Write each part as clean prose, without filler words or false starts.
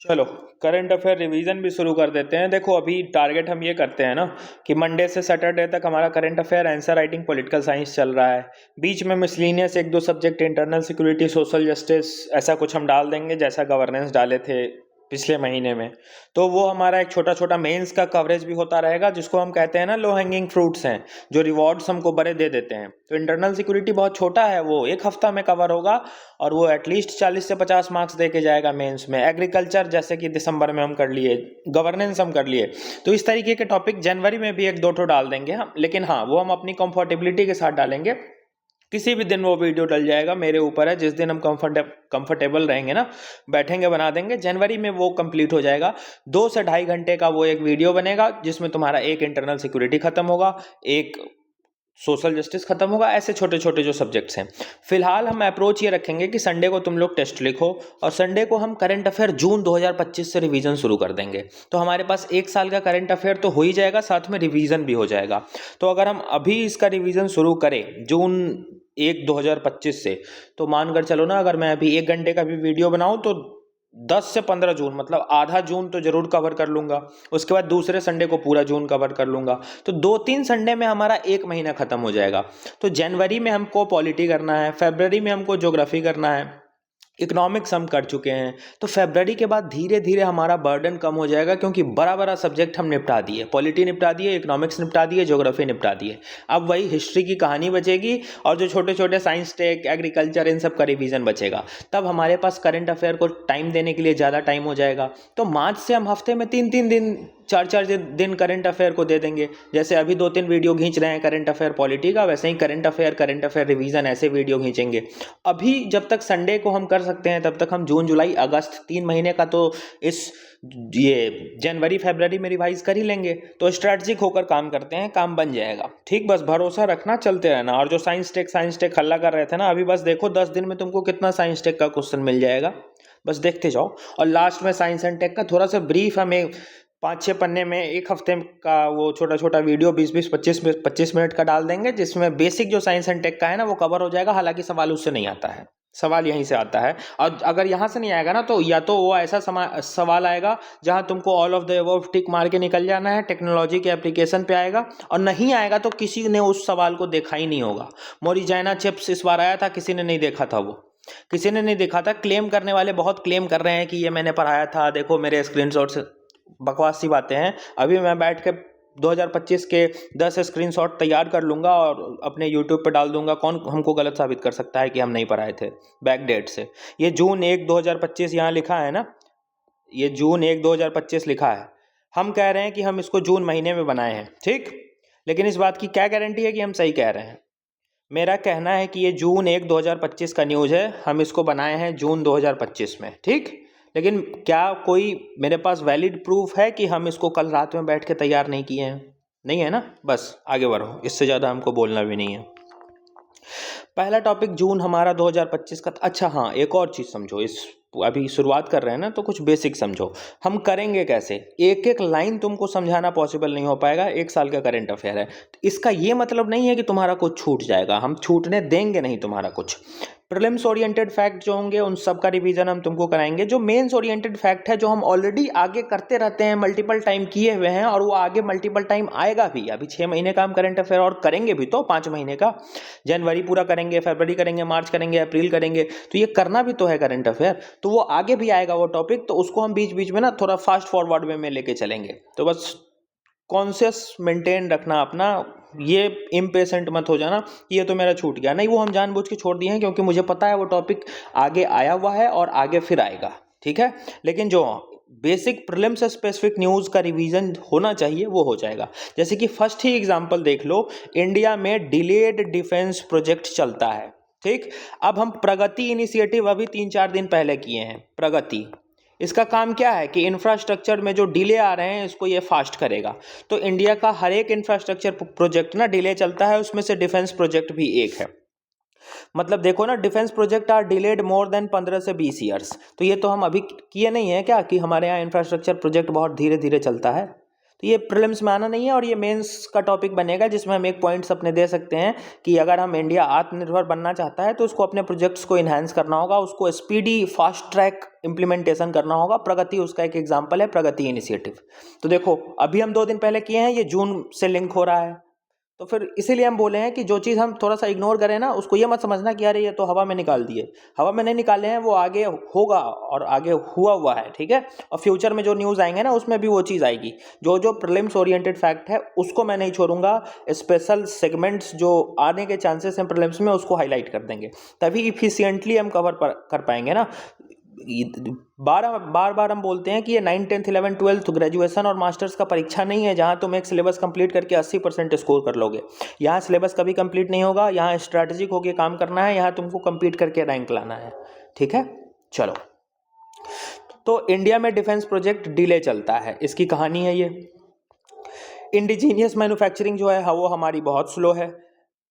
चलो, current affair revision भी शुरू कर देते हैं। देखो, अभी टारगेट हम ये करते हैं ना कि मंडे से सैटरडे तक हमारा current affair, answer writing, political science चल रहा है। बीच में मिसलिनियस एक दो subject, internal security, social justice, ऐसा कुछ हम डाल देंगे जैसा गवर्नेंस डाले थे पिछले महीने में। तो वो हमारा एक छोटा छोटा मेंस का कवरेज भी होता रहेगा, जिसको हम कहते हैं ना लो हैंगिंग फ्रूट्स हैं, जो रिवॉर्ड्स हमको बड़े दे देते हैं। तो इंटरनल सिक्योरिटी बहुत छोटा है, वो एक हफ्ता में कवर होगा और वो एटलीस्ट 40 से 50 मार्क्स दे के जाएगा मेंस में। एग्रीकल्चर जैसे कि दिसंबर में हम कर लिए, गवर्नेंस हम कर लिए, तो इस तरीके के टॉपिक जनवरी में भी एक दो ठो डाल देंगे हम। लेकिन हाँ, वो हम अपनी कंफर्टेबिलिटी के साथ डालेंगे। किसी भी दिन वो वीडियो डल जाएगा, मेरे ऊपर है। जिस दिन हम कंफर्टेबल रहेंगे ना, बैठेंगे, बना देंगे। जनवरी में वो कंप्लीट हो जाएगा। 2 से ढाई घंटे का वो एक वीडियो बनेगा, जिसमें तुम्हारा एक इंटरनल सिक्योरिटी खत्म होगा, एक सोशल जस्टिस खत्म होगा, ऐसे छोटे छोटे जो सब्जेक्ट्स हैं। फिलहाल हम अप्रोच ये रखेंगे कि संडे को तुम लोग टेस्ट लिखो और संडे को हम करंट अफेयर जून 2025 से रिवीजन शुरू कर देंगे। तो हमारे पास एक साल का करंट अफेयर तो हो ही जाएगा, साथ में रिवीजन भी हो जाएगा। तो अगर हम अभी इसका रिवीजन शुरू करें जून 1 2025 से, तो मानकर चलो ना, अगर मैं अभी 1 घंटे का भी वीडियो बनाऊं तो 10 से 15 जून, मतलब आधा जून तो जरूर कवर कर लूंगा। उसके बाद दूसरे संडे को पूरा जून कवर कर लूंगा। तो 2 3 संडे में हमारा एक महीना खत्म हो जाएगा। तो जनवरी में हमको पॉलिटी करना है, फरवरी में हमको ज्योग्राफी करना है, इकोनॉमिक्स हम कर चुके हैं। तो फरवरी के बाद धीरे धीरे हमारा बर्डन कम हो जाएगा, क्योंकि बड़ा बड़ा सब्जेक्ट हम निपटा दिए, पॉलिटी निपटा दिए, इकोनॉमिक्स निपटा दिए, ज्योग्राफी निपटा दिए। अब वही हिस्ट्री की कहानी बचेगी और जो छोटे छोटे साइंस, टेक, एग्रीकल्चर, इन सब का रिवीजन बचेगा। तब हमारे पास करंट अफेयर को टाइम देने के लिए ज़्यादा टाइम हो जाएगा। तो मार्च से हम हफ्ते में 3 3 दिन, 4 4 दिन करंट अफेयर को दे देंगे। जैसे अभी 2 3 वीडियो खींच रहे हैं करंट अफेयर पॉलिटी का, वैसे ही करंट अफेयर रिवीजन, ऐसे वीडियो खींचेंगे। अभी जब तक संडे को हम कर सकते हैं, तब तक हम जून जुलाई अगस्त 3 महीने का तो इस ये जनवरी फरवरी में रिवाइज कर ही लेंगे। तो स्ट्रेटजिक होकर काम करते हैं, काम बन जाएगा। ठीक, बस भरोसा रखना, चलते रहना। और जो साइंस टेक हल्ला कर रहे थे ना, अभी बस देखो 10 दिन में तुमको कितना साइंस टेक का क्वेश्चन मिल जाएगा, बस देखते जाओ। और लास्ट में साइंस एंड टेक का थोड़ा सा ब्रीफ हमें 5 6 पन्ने में एक हफ्ते का वो छोटा छोटा वीडियो 20 20 25 25 मिनट का डाल देंगे, जिसमें बेसिक जो साइंस एंड टेक का है ना वो कवर हो जाएगा। हालांकि सवाल उससे नहीं आता है, सवाल यहीं से आता है। और अगर यहाँ से नहीं आएगा ना, तो या तो वो ऐसा सवाल आएगा जहाँ तुमको ऑल ऑफ द अबव टिक मार के निकल जाना है, टेक्नोलॉजी के एप्लीकेशन पे आएगा। और नहीं आएगा तो किसी ने उस सवाल को देखा ही नहीं होगा। मोरिजाना चिप्स इस बार आया था, किसी ने नहीं देखा था, वो किसी ने नहीं देखा था। क्लेम करने वाले बहुत क्लेम कर रहे हैं कि ये मैंने पढ़ाया था, देखो मेरे स्क्रीनशॉट से। बकवास सी बातें हैं। अभी मैं बैठ के 2025 के 10 स्क्रीनशॉट तैयार कर लूंगा और अपने यूट्यूब पे डाल दूंगा। कौन हमको गलत साबित कर सकता है कि हम नहीं पढ़ाए थे बैक डेट से। ये जून 1 2025 यहाँ लिखा है ना, ये जून 1 2025 लिखा है। हम कह रहे हैं कि हम इसको जून महीने में बनाए हैं, ठीक। लेकिन इस बात की क्या गारंटी है कि हम सही कह रहे हैं? मेरा कहना है कि ये जून 1 2025 का न्यूज़ है, हम इसको बनाए हैं जून 2025 में, ठीक। लेकिन क्या कोई मेरे पास वैलिड प्रूफ है कि हम इसको कल रात में बैठ के तैयार नहीं किए हैं? नहीं है ना। बस आगे बढ़ो, इससे ज़्यादा हमको बोलना भी नहीं है। पहला टॉपिक जून हमारा 2025 का। अच्छा हाँ, एक और चीज़ समझो, इस अभी शुरुआत कर रहे हैं ना, तो कुछ बेसिक समझो। हम करेंगे कैसे? एक एक लाइन तुमको समझाना पॉसिबल नहीं हो पाएगा, एक साल का करंट अफेयर है। तो इसका ये मतलब नहीं है कि तुम्हारा कुछ छूट जाएगा, हम छूटने देंगे नहीं तुम्हारा कुछ। प्रीलिम्स ओरिएंटेड फैक्ट जो होंगे उन सब का रिवीजन हम तुमको कराएंगे। जो मेंस ओरिएंटेड फैक्ट है, जो हम ऑलरेडी आगे करते रहते हैं, मल्टीपल टाइम किए हुए हैं, और वो आगे मल्टीपल टाइम आएगा भी। अभी 6 महीने का हम करंट अफेयर और करेंगे भी, तो 5 महीने का। जनवरी पूरा करेंगे, फरवरी करेंगे, मार्च करेंगे, अप्रैल करेंगे। तो ये करना भी तो है करंट अफेयर, तो वो आगे भी आएगा वो टॉपिक। तो उसको हम बीच बीच में ना थोड़ा फास्ट फॉरवर्ड में लेके चलेंगे। तो बस कॉन्शियस मेंटेन रखना अपना, ये इम्पेशेंट मत हो जाना कि ये तो मेरा छूट गया। नहीं, वो हम जानबूझ के छोड़ दिए हैं, क्योंकि मुझे पता है वो टॉपिक आगे आया हुआ है और आगे फिर आएगा, ठीक है। लेकिन जो बेसिक प्रीलिम्स से स्पेसिफिक न्यूज़ का रिवीजन होना चाहिए वो हो जाएगा। जैसे कि फर्स्ट ही एग्जांपल देख लो, इंडिया में डिलेड डिफेंस प्रोजेक्ट चलता है, ठीक। अब हम प्रगति इनिशिएटिव अभी 3 4 दिन पहले किए हैं। प्रगति, इसका काम क्या है कि इंफ्रास्ट्रक्चर में जो डिले आ रहे हैं इसको ये फास्ट करेगा। तो इंडिया का हर एक इंफ्रास्ट्रक्चर प्रोजेक्ट ना डिले चलता है, उसमें से डिफेंस प्रोजेक्ट भी एक है। मतलब देखो ना, defence project are delayed more than 15 से 20 ईयर्स। तो ये तो हम अभी किए नहीं है क्या कि हमारे यहाँ इंफ्रास्ट्रक्चर प्रोजेक्ट बहुत धीरे धीरे चलता है? तो ये प्रीलिम्स में आना नहीं है और ये मेंस का टॉपिक बनेगा, जिसमें हम एक पॉइंट्स अपने दे सकते हैं कि अगर हम इंडिया आत्मनिर्भर बनना चाहता है तो उसको अपने प्रोजेक्ट्स को इन्हांस करना होगा, उसको स्पीडी फास्ट ट्रैक इंप्लीमेंटेशन करना होगा। प्रगति उसका एक एग्जाम्पल है, प्रगति इनिशिएटिव। तो देखो अभी हम 2 दिन पहले किए हैं, ये जून से लिंक हो रहा है, तो फिर इसीलिए हम बोले हैं कि जो चीज़ हम थोड़ा सा इग्नोर करें ना, उसको ये मत समझना कि अरे ये तो हवा में निकाल दिए। हवा में नहीं निकाले हैं, वो आगे होगा और आगे हुआ है, ठीक है। और फ्यूचर में जो न्यूज़ आएंगे ना, उसमें भी वो चीज़ आएगी। जो जो प्रीलिम्स ओरिएंटेड फैक्ट है उसको मैं नहीं छोड़ूंगा, स्पेशल सेगमेंट्स जो आने के चांसेस हैं प्रीलिम्स में उसको हाईलाइट कर देंगे, तभी इफिशियंटली हम कवर कर पाएंगे ना। बार बार हम बोलते हैं कि ये 9th 10th 11th 12th graduation और मास्टर्स का परीक्षा नहीं है जहां तुम एक सिलेबस कंप्लीट करके 80% स्कोर कर लोगे। यहाँ सिलेबस कभी कंप्लीट नहीं होगा, यहाँ स्ट्रैटेजिक होकर काम करना है, यहाँ तुमको कंप्लीट करके रैंक लाना है, ठीक है। चलो, तो इंडिया में डिफेंस प्रोजेक्ट डिले चलता है, इसकी कहानी है ये। इंडिजीनियस मैन्युफैक्चरिंग जो है वो हमारी बहुत स्लो है,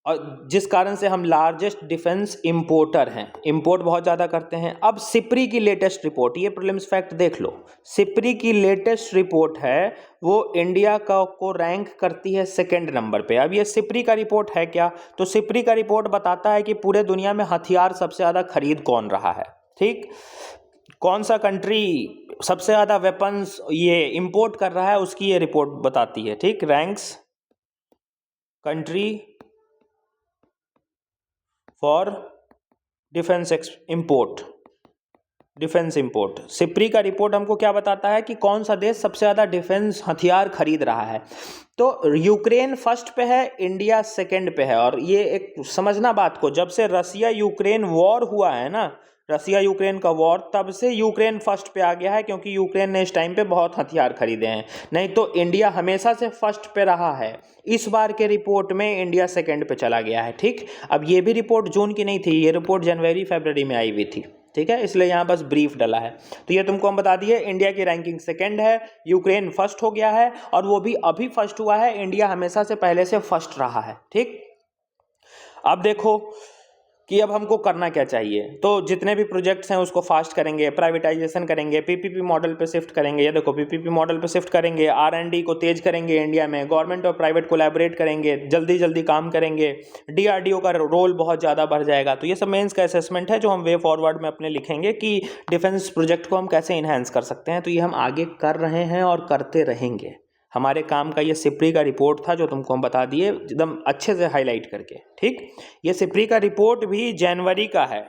और जिस कारण से हम लार्जेस्ट डिफेंस इंपोर्टर हैं, इंपोर्ट बहुत ज़्यादा करते हैं। अब सिप्री की लेटेस्ट रिपोर्ट, ये प्रीलिम्स फैक्ट देख लो, सिप्री की लेटेस्ट रिपोर्ट है वो इंडिया को रैंक करती है 2nd नंबर पे। अब ये सिप्री का रिपोर्ट है क्या, तो सिप्री का रिपोर्ट बताता है कि पूरे दुनिया में हथियार सबसे ज़्यादा खरीद कौन रहा है, ठीक, कौन सा कंट्री सबसे ज़्यादा वेपन्स ये इंपोर्ट कर रहा है, उसकी ये रिपोर्ट बताती है, ठीक। Ranks country for defence import. SIPRI का रिपोर्ट हमको क्या बताता है कि कौन सा देश सबसे ज़्यादा डिफेंस हथियार खरीद रहा है। तो यूक्रेन फर्स्ट पे है, इंडिया 2nd पे है। और ये एक समझना बात को, जब से रसिया यूक्रेन वॉर हुआ है ना, रसिया यूक्रेन का वॉर, तब से यूक्रेन फर्स्ट पे आ गया है, क्योंकि यूक्रेन ने इस टाइम पे बहुत हथियार खरीदे हैं। नहीं तो इंडिया हमेशा से फर्स्ट पे रहा है, इस बार के रिपोर्ट में इंडिया 2nd पे चला गया है, ठीक। अब ये भी रिपोर्ट जून की नहीं थी, ये रिपोर्ट जनवरी फरवरी में आई हुई थी, ठीक है, इसलिए यहाँ बस ब्रीफ डला है। तो ये तुमको हम बता दिए, इंडिया की रैंकिंग 2nd है, यूक्रेन फर्स्ट हो गया है, और वो भी अभी फर्स्ट हुआ है, इंडिया हमेशा से पहले से फर्स्ट रहा है, ठीक। अब देखो कि अब हमको करना क्या चाहिए, तो जितने भी प्रोजेक्ट्स हैं उसको फास्ट करेंगे, प्राइवेटाइजेशन करेंगे, पीपीपी मॉडल पे शिफ्ट करेंगे। ये देखो पीपीपी मॉडल पे शिफ्ट करेंगे, R&D को तेज करेंगे इंडिया में, गवर्नमेंट और प्राइवेट कोलैबोरेट करेंगे, जल्दी जल्दी काम करेंगे, DRDO का रोल बहुत ज़्यादा बढ़ जाएगा। तो ये सब मेंस का असेसमेंट है जो हम वे फॉरवर्ड में अपने लिखेंगे कि डिफेंस प्रोजेक्ट को हम कैसे इन्हांस कर सकते हैं। तो ये हम आगे कर रहे हैं और करते रहेंगे। हमारे काम का ये सिप्री का रिपोर्ट था जो तुमको हम बता दिए एकदम अच्छे से हाईलाइट करके, ठीक। ये सिप्री का रिपोर्ट भी जनवरी का है,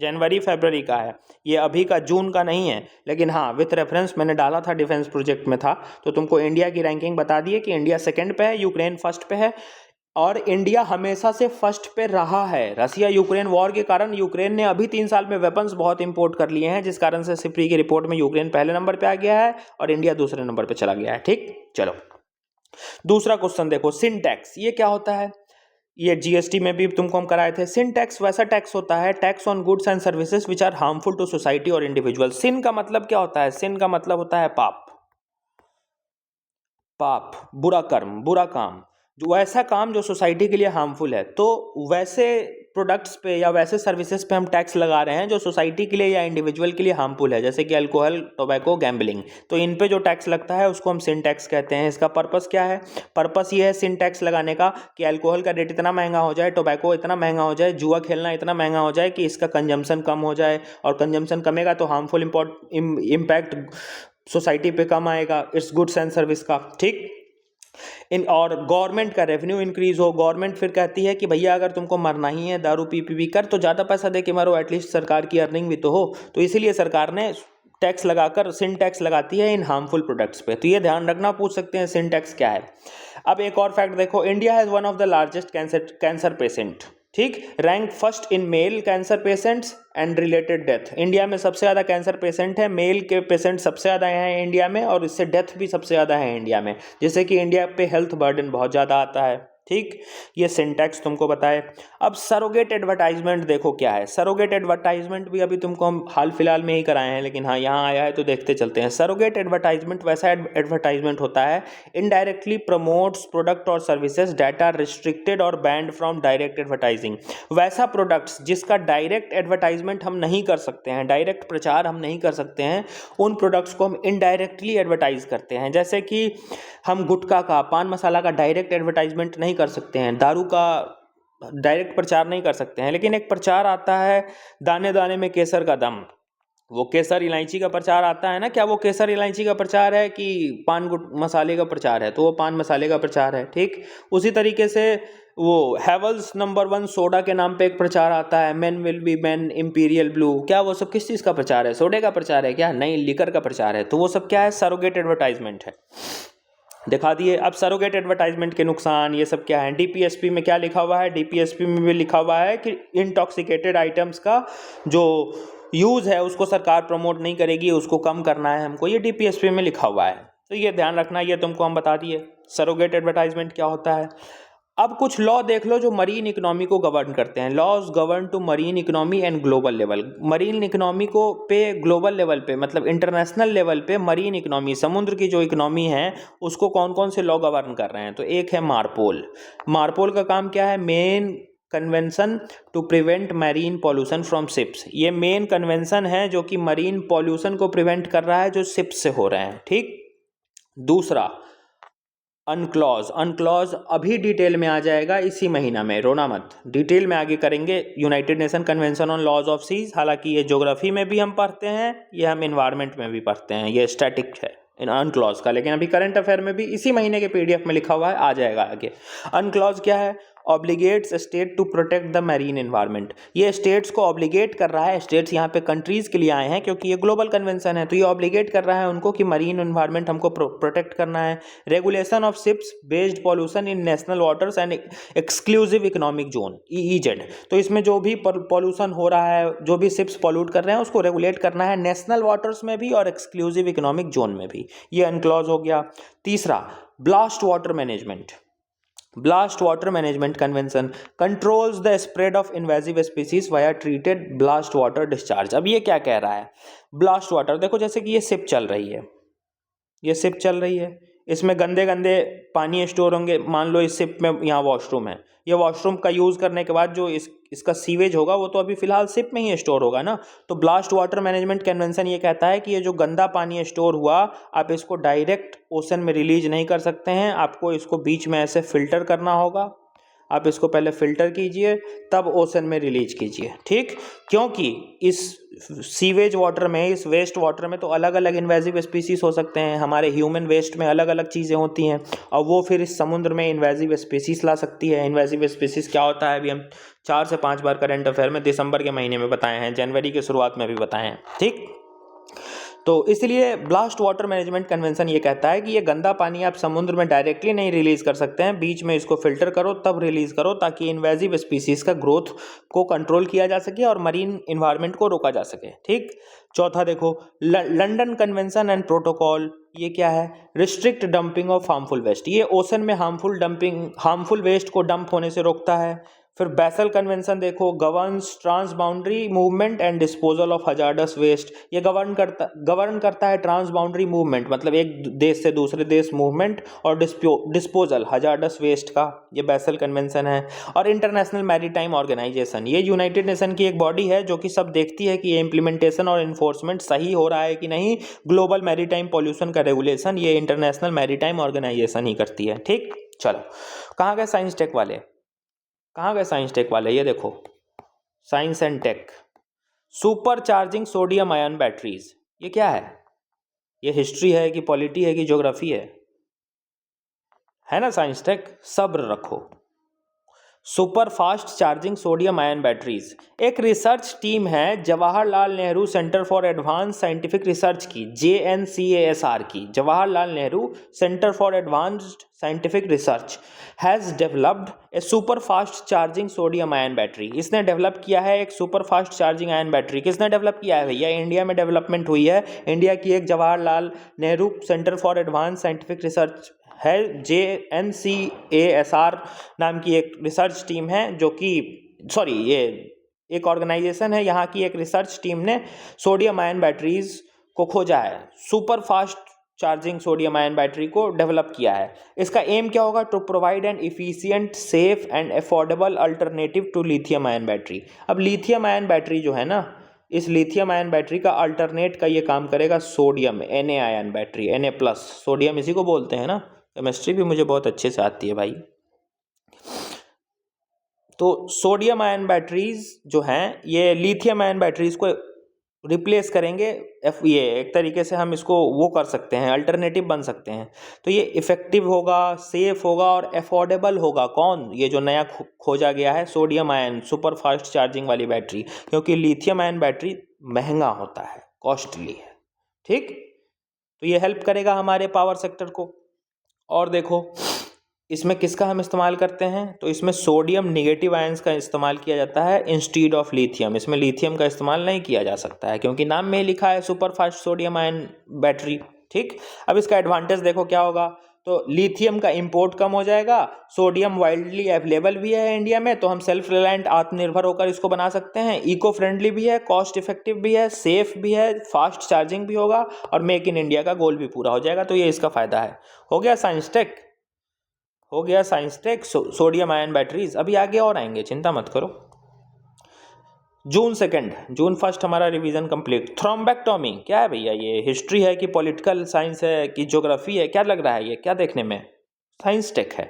जनवरी फरवरी का है, ये अभी का जून का नहीं है। लेकिन हाँ, विथ रेफरेंस मैंने डाला था, डिफेंस प्रोजेक्ट में था, तो तुमको इंडिया की रैंकिंग बता दिए कि इंडिया 2nd पे है, यूक्रेन फर्स्ट पे है, और इंडिया हमेशा से फर्स्ट पे रहा है। रसिया यूक्रेन वॉर के कारण यूक्रेन ने अभी 3 साल में वेपन्स बहुत इंपोर्ट कर लिए हैं, जिस कारण से सिप्री की रिपोर्ट में यूक्रेन पहले नंबर पे आ गया है और इंडिया दूसरे नंबर पे चला गया है, ठीक। चलो, दूसरा क्वेश्चन देखो, सिन टैक्स, ये क्या होता है। ये GST में भी तुमको हम कराए थे। सिन टैक्स वैसा टैक्स होता है, tax on goods and services which are harmful to society और इंडिविजुअल। सिन का मतलब क्या होता है, सिन का मतलब होता है पाप, बुरा कर्म, बुरा काम, जो ऐसा काम जो सोसाइटी के लिए हार्मफुल है। तो वैसे प्रोडक्ट्स पे या वैसे सर्विसेज पे हम टैक्स लगा रहे हैं जो सोसाइटी के लिए या इंडिविजुअल के लिए हार्मफुल है, जैसे कि अल्कोहल, टोबैको, गैम्बलिंग। तो इन पे जो टैक्स लगता है उसको हम सिन टैक्स कहते हैं। इसका पर्पस क्या है, पर्पस ये है सिन टैक्स लगाने का कि अल्कोहल का रेट इतना महंगा हो जाए, टोबैको इतना महंगा हो जाए, जुआ खेलना इतना महंगा हो जाए कि इसका कंजम्पशन कम हो जाए, और कंजम्पशन कमेगा तो हार्मफुल इम्पैक्ट सोसाइटी पे कम आएगा, इट्स गुड्स एंड सर्विस का, ठीक। और गवर्नमेंट का रेवेन्यू इंक्रीज हो। गवर्नमेंट फिर कहती है कि भैया अगर तुमको मरना ही है, दारू पी कर, तो ज़्यादा पैसा दे के मरो, एटलीस्ट सरकार की अर्निंग भी तो हो। तो इसीलिए सरकार ने टैक्स लगाकर सिन टैक्स लगाती है इन हार्मफुल प्रोडक्ट्स पे। तो ये ध्यान रखना, पूछ सकते हैं सिन टैक्स क्या है। अब एक और फैक्ट देखो, India has one of the largest cancer patient, ठीक, rank first in male cancer patients and related death. India में सबसे ज़्यादा कैंसर पेशेंट है, मेल के पेशेंट सबसे ज़्यादा हैं इंडिया में, और इससे डेथ भी सबसे ज़्यादा है इंडिया में, जिससे कि इंडिया पे हेल्थ बर्डन बहुत ज़्यादा आता है। ठीक, ये सिंटैक्स तुमको बताए। अब सरोगेट एडवर्टाइजमेंट देखो क्या है। सरोगेट एडवर्टाइजमेंट भी अभी तुमको हम हाल फिलहाल में ही कराए हैं, लेकिन हाँ यहाँ आया है तो देखते चलते हैं। सरोगेट एडवर्टाइजमेंट वैसा एडवर्टाइजमेंट होता है इनडायरेक्टली प्रमोट्स प्रोडक्ट और सर्विसेज डेट आर रिस्ट्रिक्टेड और बैंड फ्रॉम डायरेक्ट एडवर्टाइजिंग। वैसा प्रोडक्ट्स जिसका डायरेक्ट एडवर्टाइजमेंट हम नहीं कर सकते हैं, डायरेक्ट प्रचार हम नहीं कर सकते हैं, उन प्रोडक्ट्स को हम इनडायरेक्टली एडवर्टाइज करते हैं। जैसे कि हम गुटखा का, पान मसाला का डायरेक्ट एडवर्टाइजमेंट नहीं कर सकते हैं, दारू का डायरेक्ट प्रचार नहीं कर सकते हैं, लेकिन एक प्रचार आता है दाने दाने में केसर का दम, वो केसर इलायची का प्रचार आता है ना। क्या वो केसर इलायची का प्रचार है कि पान मसाले का प्रचार है? तो वो पान मसाले का प्रचार है। ठीक, उसी तरीके से वो हैवल्स नंबर 1 सोडा के नाम पे एक प्रचार आता है, men will be main, imperial blue. क्या वो सब किस चीज़ का प्रचार है? सोडे का प्रचार है क्या? नहीं, लिकर का प्रचार है। तो वो सब क्या है? सरोगेट एडवर्टाइजमेंट है। दिखा दिए। अब सरोगेट एडवर्टाइजमेंट के नुकसान ये सब क्या है? डीपीएसपी में क्या लिखा हुआ है? डीपीएसपी में भी लिखा हुआ है कि इंटॉक्सिकेटेड आइटम्स का जो यूज़ है उसको सरकार प्रमोट नहीं करेगी, उसको कम करना है हमको, ये डीपीएसपी में लिखा हुआ है। तो ये ध्यान रखना, ये तुमको हम बता दिए सरोगेट एडवर्टाइजमेंट क्या होता है। अब कुछ लॉ देख लो जो मरीन इकोनॉमी को गवर्न करते हैं। Laws govern to marine economy and global level. Marine economy को पे ग्लोबल लेवल पे, मतलब इंटरनेशनल लेवल पे मरीन इकोनॉमी, समुद्र की जो इकोनॉमी है, उसको कौन कौन से लॉ गवर्न कर रहे हैं? तो एक है मार्पोल। मार्पोल का काम क्या है? Main convention to prevent marine pollution from ships. ये मेन कन्वेंशन है जो कि मरीन पॉल्यूशन को प्रिवेंट कर रहा है जो शिप्स से हो रहे हैं। ठीक, दूसरा अनक्लॉज। अनक्लॉज अभी डिटेल में आ जाएगा इसी महीना में, रोना मत, डिटेल में आगे करेंगे। United Nation convention on laws of seas, हालांकि ये ज्योग्राफी में भी हम पढ़ते हैं, ये हम इन्वायरमेंट में भी पढ़ते हैं, ये स्टैटिक है इन अनक्लॉज का, लेकिन अभी करंट अफेयर में भी इसी महीने के पीडीएफ में लिखा हुआ है, आ जाएगा आगे। अनक्लॉज क्या है? ऑब्लिगेट्स state to protect the marine environment. ये स्टेट्स को ऑब्लिगेट कर रहा है, स्टेट्स यहाँ पे कंट्रीज के लिए आए हैं क्योंकि ये ग्लोबल कन्वेंशन है, तो ये ऑब्लिगेट कर रहा है उनको कि मरीन एनवायरनमेंट हमको प्रोटेक्ट करना है। Regulation of ships based pollution in national waters and exclusive economic zone, EEZ. तो इसमें जो भी पॉल्यूशन हो रहा है, जो भी शिप्स पॉल्यूट कर रहे हैं, उसको रेगुलेट करना है नेशनल वाटर्स में भी और एक्सक्लूसिव इकोनॉमिक जोन में भी। ये अनक्लॉज हो गया। तीसरा blast water management. Blast water management convention controls the spread of invasive species via treated blast water discharge. अब ये क्या कह रहा है? ब्लास्ट वाटर, देखो जैसे कि ये शिप चल रही है, ये शिप चल रही है, इसमें गंदे गंदे पानी स्टोर होंगे। मान लो इस शिप में यहाँ वॉशरूम है, ये वॉशरूम का यूज़ करने के बाद जो इसका सीवेज होगा वो तो अभी फिलहाल शिप में ही स्टोर होगा ना। तो ब्लास्ट वाटर मैनेजमेंट कन्वेंशन ये कहता है कि ये जो गंदा पानी स्टोर हुआ, आप इसको डायरेक्ट ओशन में रिलीज नहीं कर सकते हैं, आपको इसको बीच में ऐसे फिल्टर करना होगा। आप इसको पहले फिल्टर कीजिए तब ओशन में रिलीज कीजिए। ठीक, क्योंकि इस सीवेज वाटर में, इस वेस्ट वाटर में तो अलग अलग इन्वेजिव स्पीसीज हो सकते हैं, हमारे ह्यूमन वेस्ट में अलग अलग चीज़ें होती हैं, और वो फिर इस समुद्र में इन्वेजिव स्पीसीज ला सकती है। इन्वेजिव स्पीसीज क्या होता है अभी हम 4 से 5 बार करंट अफेयर में दिसंबर के महीने में बताए हैं, जनवरी के शुरुआत में भी बताए हैं। ठीक, तो इसलिए ब्लास्ट वाटर मैनेजमेंट कन्वेंशन ये कहता है कि ये गंदा पानी आप समुद्र में डायरेक्टली नहीं रिलीज कर सकते हैं, बीच में इसको फिल्टर करो तब रिलीज करो, ताकि इन्वेजिव स्पीसीज का ग्रोथ को कंट्रोल किया जा सके और मरीन इन्वायरमेंट को रोका जा सके। ठीक, चौथा देखो लंदन कन्वेंशन एंड प्रोटोकॉल। ये क्या है? Restrict dumping of harmful waste. ये ओशन में हार्मफुल वेस्ट को डंप होने से रोकता है। फिर बैसल कन्वेंशन देखो, governs trans boundary movement and disposal of hazardous waste. ये गवर्न करता है ट्रांस बाउंड्री मूवमेंट, मतलब एक देश से दूसरे देश मूवमेंट, और डिस्पोजल हजार्डस वेस्ट का, ये बैसल कन्वेंशन है। और इंटरनेशनल मैरीटाइम ऑर्गेनाइजेशन, ये यूनाइटेड नेशन की एक बॉडी है जो कि सब देखती है कि ये इम्प्लीमेंटेशन और इन्फोर्समेंट सही हो रहा है कि नहीं। ग्लोबल मैरीटाइम पॉल्यूशन का रेगुलेशन ये इंटरनेशनल मैरीटाइम ऑर्गेनाइजेशन ही करती है। ठीक, चलो कहाँ गए साइंस टेक वाले? कहाँ गए साइंस टेक वाले? ये देखो science and tech, supercharging sodium ion batteries. ये क्या है? ये हिस्ट्री है कि पॉलिटी है कि ज्योग्राफी है ना? साइंस टेक, सब्र रखो। Super fast charging sodium ion batteries एक रिसर्च टीम है Jawaharlal Nehru centre for advance scientific research की, JNCASR की, Jawaharlal Nehru centre for advanced scientific research has developed A super fast charging sodium ion battery. इसने develop किया है एक super fast charging ion battery. किसने develop किया है भैया? इंडिया में डेवलपमेंट हुई है। इंडिया की एक Jawaharlal Nehru centre for advance scientific research है JNCASR नाम की एक रिसर्च टीम है, जो कि ये एक ऑर्गेनाइजेशन है, यहाँ की एक रिसर्च टीम ने सोडियम आयन बैटरीज को खोजा है, super fast charging sodium ion battery को डेवलप किया है। इसका एम क्या होगा? To provide an efficient, safe and affordable alternative to lithium ion battery. अब लिथियम आयन बैटरी जो है ना, इस लिथियम आयन बैटरी का अल्टरनेट का ये काम करेगा sodium Na ion battery, Na+, sodium इसी को बोलते हैं ना, केमिस्ट्री भी मुझे बहुत अच्छे से आती है भाई। तो सोडियम आयन बैटरीज जो हैं ये लिथियम आयन बैटरीज को रिप्लेस करेंगे। ये एक तरीके से हम इसको वो कर सकते हैं, अल्टरनेटिव बन सकते हैं। तो ये इफ़ेक्टिव होगा, सेफ होगा और अफोर्डेबल होगा। कौन? ये जो नया खोजा गया है sodium ion super fast charging वाली बैटरी, क्योंकि लिथियम आयन बैटरी महंगा होता है, कॉस्टली है। ठीक, तो ये हेल्प करेगा हमारे पावर सेक्टर को। और देखो इसमें किसका हम इस्तेमाल करते हैं, तो इसमें सोडियम नेगेटिव आयंस का इस्तेमाल किया जाता है इंस्टीड ऑफ लिथियम। इसमें लिथियम का इस्तेमाल नहीं किया जा सकता है, क्योंकि नाम में लिखा है super fast sodium ion battery. ठीक, अब इसका एडवांटेज देखो क्या होगा। तो लिथियम का इंपोर्ट कम हो जाएगा, सोडियम वाइडली अवेलेबल भी है इंडिया में, तो हम सेल्फ रिलायंट, आत्मनिर्भर होकर इसको बना सकते हैं। इको फ्रेंडली भी है, कॉस्ट इफेक्टिव भी है, सेफ भी है, फास्ट चार्जिंग भी होगा और मेक इन इंडिया का गोल भी पूरा हो जाएगा। तो ये इसका फायदा है। हो गया साइंस टेक, हो गया science tech sodium ion batteries. अभी आगे और आएंगे, चिंता मत करो। जून 2, जून 1 हमारा रिवीजन कंप्लीट। थ्रोम्बेक्टोमी क्या है भैया? ये हिस्ट्री है कि पॉलिटिकल साइंस है कि ज्योग्राफी है? क्या लग रहा है ये? क्या देखने में? साइंस टेक है।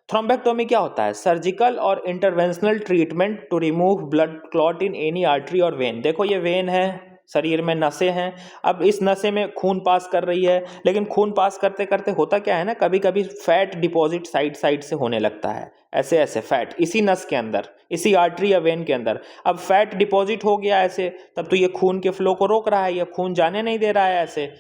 थ्रोम्बेक्टोमी क्या होता है? सर्जिकल और interventional treatment to remove blood clot in any artery और वेन। देखो ये वेन है, शरीर में नसें हैं। अब इस नसें में खून पास कर रही है, लेकिन खून पास करते करते होता क्या है ना, कभी कभी फैट डिपॉजिट साइड से होने लगता है, ऐसे ऐसे फैट इसी नस के अंदर, इसी आर्टरी या वेन के अंदर। अब फैट डिपॉजिट हो गया ऐसे, तब तो ये खून के फ्लो को रोक रहा है, ये खून जाने नहीं दे रहा है ऐसे।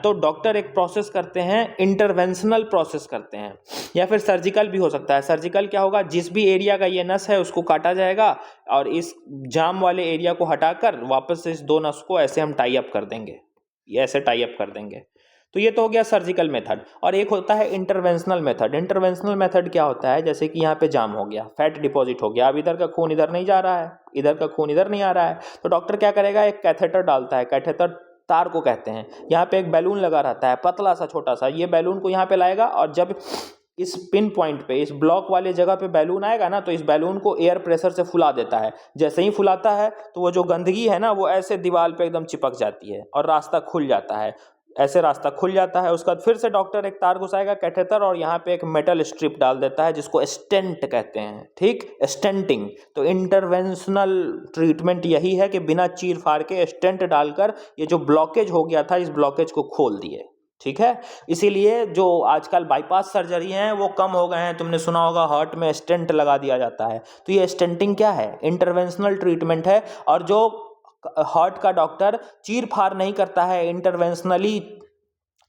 तो डॉक्टर एक प्रोसेस करते हैं, इंटरवेंशनल प्रोसेस करते हैं, या फिर सर्जिकल भी हो सकता है। सर्जिकल क्या होगा? जिस भी एरिया का ये नस है उसको काटा जाएगा और इस जाम वाले एरिया को हटाकर वापस से इस दो नस को ऐसे हम टाई अप कर देंगे, ये ऐसे टाई अप कर देंगे। तो ये तो हो गया सर्जिकल मेथड। और एक होता है इंटरवेंशनल मेथड। इंटरवेंशनल मेथड क्या होता है? जैसे कि यहाँ पे जाम हो गया, फैट डिपॉजिट हो गया, अब इधर का खून इधर नहीं जा रहा है, इधर का खून इधर नहीं आ रहा है, तो डॉक्टर क्या करेगा? एक कैथेटर डालता है, कैथेटर तार को कहते हैं। यहाँ पे एक बैलून लगा रहता है, पतला सा छोटा सा, ये बैलून को यहाँ पे लाएगा और जब इस पिन पॉइंट पे, इस ब्लॉक वाले जगह पे बैलून आएगा ना, तो इस बैलून को एयर प्रेशर से फुला देता है। जैसे ही फुलाता है तो वो जो गंदगी है ना, वो ऐसे दीवार पे एकदम चिपक जाती है और रास्ता खुल जाता है, ऐसे रास्ता खुल जाता है। उसके बाद फिर से डॉक्टर एक तार घुसाएगा, कैथेटर, और यहाँ पे एक मेटल स्ट्रिप डाल देता है जिसको स्टेंट कहते हैं। ठीक, स्टेंटिंग। तो इंटरवेंशनल ट्रीटमेंट यही है कि बिना चीर फाड़ के स्टेंट डालकर ये जो ब्लॉकेज हो गया था, इस ब्लॉकेज को खोल दिए। ठीक है, इसीलिए जो आजकल बाईपास सर्जरी हैं वो कम हो गए हैं। तुमने सुना होगा हार्ट में स्टेंट लगा दिया जाता है, तो ये स्टेंटिंग क्या है? इंटरवेंशनल ट्रीटमेंट है। और जो हार्ट का डॉक्टर चीर फाड़ नहीं करता है, इंटरवेंशनली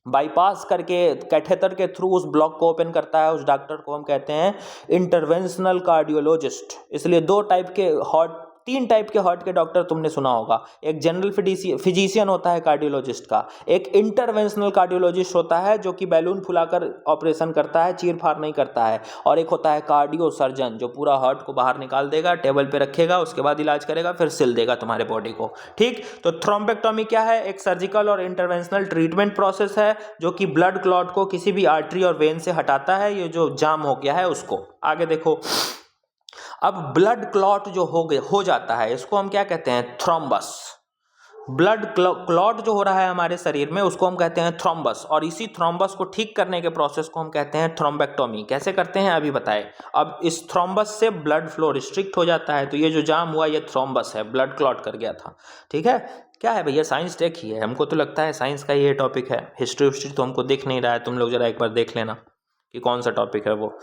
बाईपास करके कैथेटर के थ्रू उस ब्लॉक को ओपन करता है, उस डॉक्टर को हम कहते हैं इंटरवेंशनल कार्डियोलॉजिस्ट। इसलिए दो टाइप के हार्ट, तीन टाइप के हार्ट के डॉक्टर तुमने सुना होगा। एक जनरल फिजिशियन होता है कार्डियोलॉजिस्ट का, एक इंटरवेंशनल कार्डियोलॉजिस्ट होता है जो कि बैलून फुलाकर ऑपरेशन करता है, चीर फाड़ नहीं करता है, और एक होता है कार्डियो सर्जन जो पूरा हार्ट को बाहर निकाल देगा, टेबल पे रखेगा, उसके बाद इलाज करेगा, फिर सिल देगा तुम्हारे बॉडी को। ठीक, तो थ्रोम्बेक्टोमी क्या है? एक सर्जिकल और इंटरवेंशनल ट्रीटमेंट प्रोसेस है जो कि ब्लड क्लॉट को किसी भी आर्टरी और वेन से हटाता है, ये जो जाम हो गया है उसको। आगे देखो, अब ब्लड क्लॉट जो हो जाता है, इसको हम क्या कहते हैं? थ्रोम्बस। ब्लड क्लॉट जो हो रहा है हमारे शरीर में, उसको हम कहते हैं थ्रोम्बस, और इसी थ्रोम्बस को ठीक करने के प्रोसेस को हम कहते हैं थ्रोम्बेक्टोमी। कैसे करते हैं अभी बताए। अब इस थ्रोम्बस से ब्लड फ्लो रिस्ट्रिक्ट हो जाता है, तो ये जो जाम हुआ ये थ्रोम्बस है, ब्लड क्लॉट कर गया था। ठीक है, क्या है भैया? साइंस टेक ही है। हमको तो लगता है साइंस का ये टॉपिक है, हिस्ट्री तो हमको दिख नहीं रहा है। तुम लोग जरा एक बार देख लेना कि कौन सा टॉपिक है वो।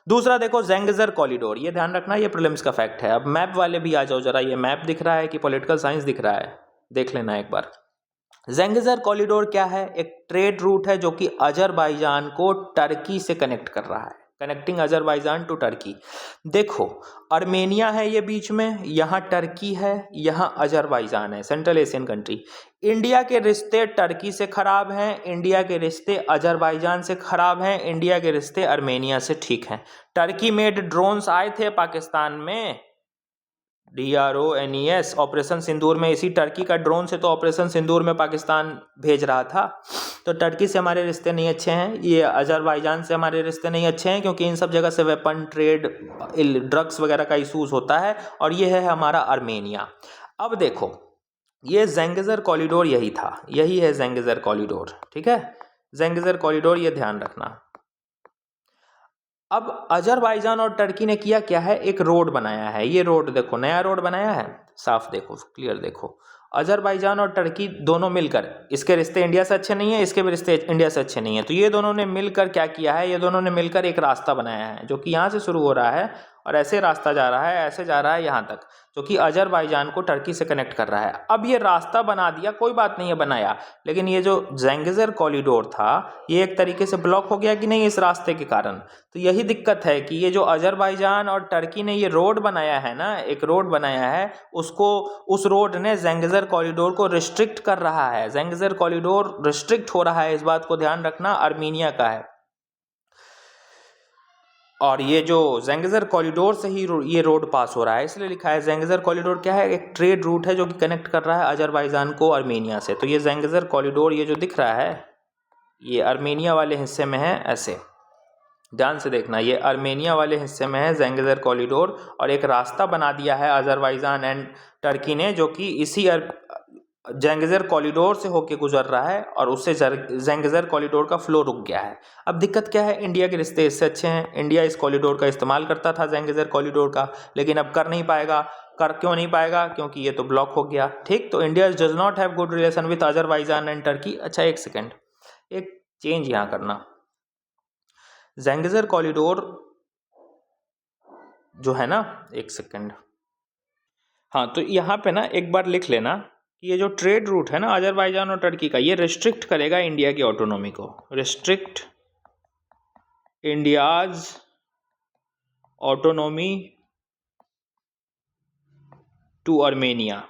दूसरा देखो, ज़ेंगज़र कॉरिडोर, ये ध्यान रखना, ये प्रीलिम्स का फैक्ट है। अब मैप वाले भी आ जाओ जरा, ये मैप दिख रहा है कि पॉलिटिकल साइंस दिख रहा है? देख लेना एक बार। ज़ेंगज़र कॉरिडोर क्या है? एक ट्रेड रूट है जो कि अजरबैजान को टर्की से कनेक्ट कर रहा है। Connecting Azerbaijan to Turkey. देखो अर्मेनिया है ये बीच में, यहाँ टर्की है, यहाँ अजरबैजान है, सेंट्रल एशियन कंट्री। इंडिया के रिश्ते टर्की से खराब हैं, इंडिया के रिश्ते अजरबैजान से खराब हैं, इंडिया के रिश्ते अर्मेनिया से ठीक हैं। टर्की मेड ड्रोन्स आए थे पाकिस्तान में, DRONES ऑपरेशन सिंदूर में, इसी टर्की का ड्रोन से तो ऑपरेशन सिंदूर में पाकिस्तान भेज रहा था। तो टर्की से हमारे रिश्ते नहीं अच्छे हैं, ये अजरबैजान से हमारे रिश्ते नहीं अच्छे हैं, क्योंकि इन सब जगह से वेपन ट्रेड, ड्रग्स वगैरह का इशूज़ होता है। और ये है हमारा अर्मेनिया। अब देखो ये ज़ेंगिज़र कॉरिडोर यही था, यही है ज़ेंगिज़र कॉरिडोर, ठीक है, ज़ेंगिज़र कॉरिडोर, ये ध्यान रखना। अब अजरबैजान और टर्की ने किया क्या है, एक रोड बनाया है। ये रोड देखो, नया रोड बनाया है, साफ देखो, क्लियर देखो। अजरबैजान और टर्की दोनों मिलकर, इसके रिश्ते इंडिया से अच्छे नहीं है, इसके भी रिश्ते इंडिया से अच्छे नहीं है, तो ये दोनों ने मिलकर क्या किया है, ये दोनों ने मिलकर एक रास्ता बनाया है, जो कि यहाँ से शुरू हो रहा है और ऐसे रास्ता जा रहा है, ऐसे जा रहा है यहाँ तक, जो कि अजरबैजान को टर्की से कनेक्ट कर रहा है। अब ये रास्ता बना दिया, कोई बात नहीं है बनाया, लेकिन ये जो ज़ेंगिज़र कॉरिडोर था ये एक तरीके से ब्लॉक हो गया कि नहीं इस रास्ते के कारण। तो यही दिक्कत है कि ये जो अजरबैजान और टर्की ने ये रोड बनाया है ना, एक रोड बनाया है, उसको, उस रोड ने ज़ेंगिज़र कॉरिडोर को रिस्ट्रिक्ट कर रहा है। ज़ेंगिज़र कॉरिडोर रिस्ट्रिक्ट हो रहा है, इस बात को ध्यान रखना, अर्मीनिया का है। और ये जो ज़ेंगिज़र कॉरिडोर से ही ये रोड पास हो रहा है, इसलिए लिखा है ज़ेंगिज़र कॉरिडोर क्या है, एक ट्रेड रूट है जो कि कनेक्ट कर रहा है अजरबैजान को अर्मेनिया से। तो ये ज़ेंगिज़र कॉरिडोर, ये जो दिख रहा है, ये अर्मेनिया वाले हिस्से में है, ऐसे ध्यान से देखना, ये अर्मेनिया वाले हिस्से में है ज़ेंगिज़र कॉरिडोर, और एक रास्ता बना दिया है अजरबैजान एंड टर्की ने, जो कि इसी ज़ेंगिज़र कॉरिडोर से होके गुजर रहा है, और उससे ज़ेंगिज़र कॉरिडोर का फ्लो रुक गया है। अब दिक्कत क्या है, इंडिया के रिश्ते इससे अच्छे हैं, इंडिया इस कॉरिडोर का इस्तेमाल करता था ज़ेंगिज़र कॉरिडोर का, लेकिन अब कर नहीं पाएगा। कर क्यों नहीं पाएगा, क्योंकि ये तो ब्लॉक हो गया, ठीक। तो India does not have good relation with Azerbaijan and Turkey. अच्छा एक सेकेंड, एक चेंज यहाँ करना, ज़ेंगिज़र कॉरिडोर जो है ना, एक सेकेंड, हाँ, तो यहाँ पे ना एक बार लिख लेना कि ये जो ट्रेड रूट है ना अजरबैजान और टर्की का, ये रिस्ट्रिक्ट करेगा इंडिया की ऑटोनॉमी को, restrict India's autonomy to Armenia.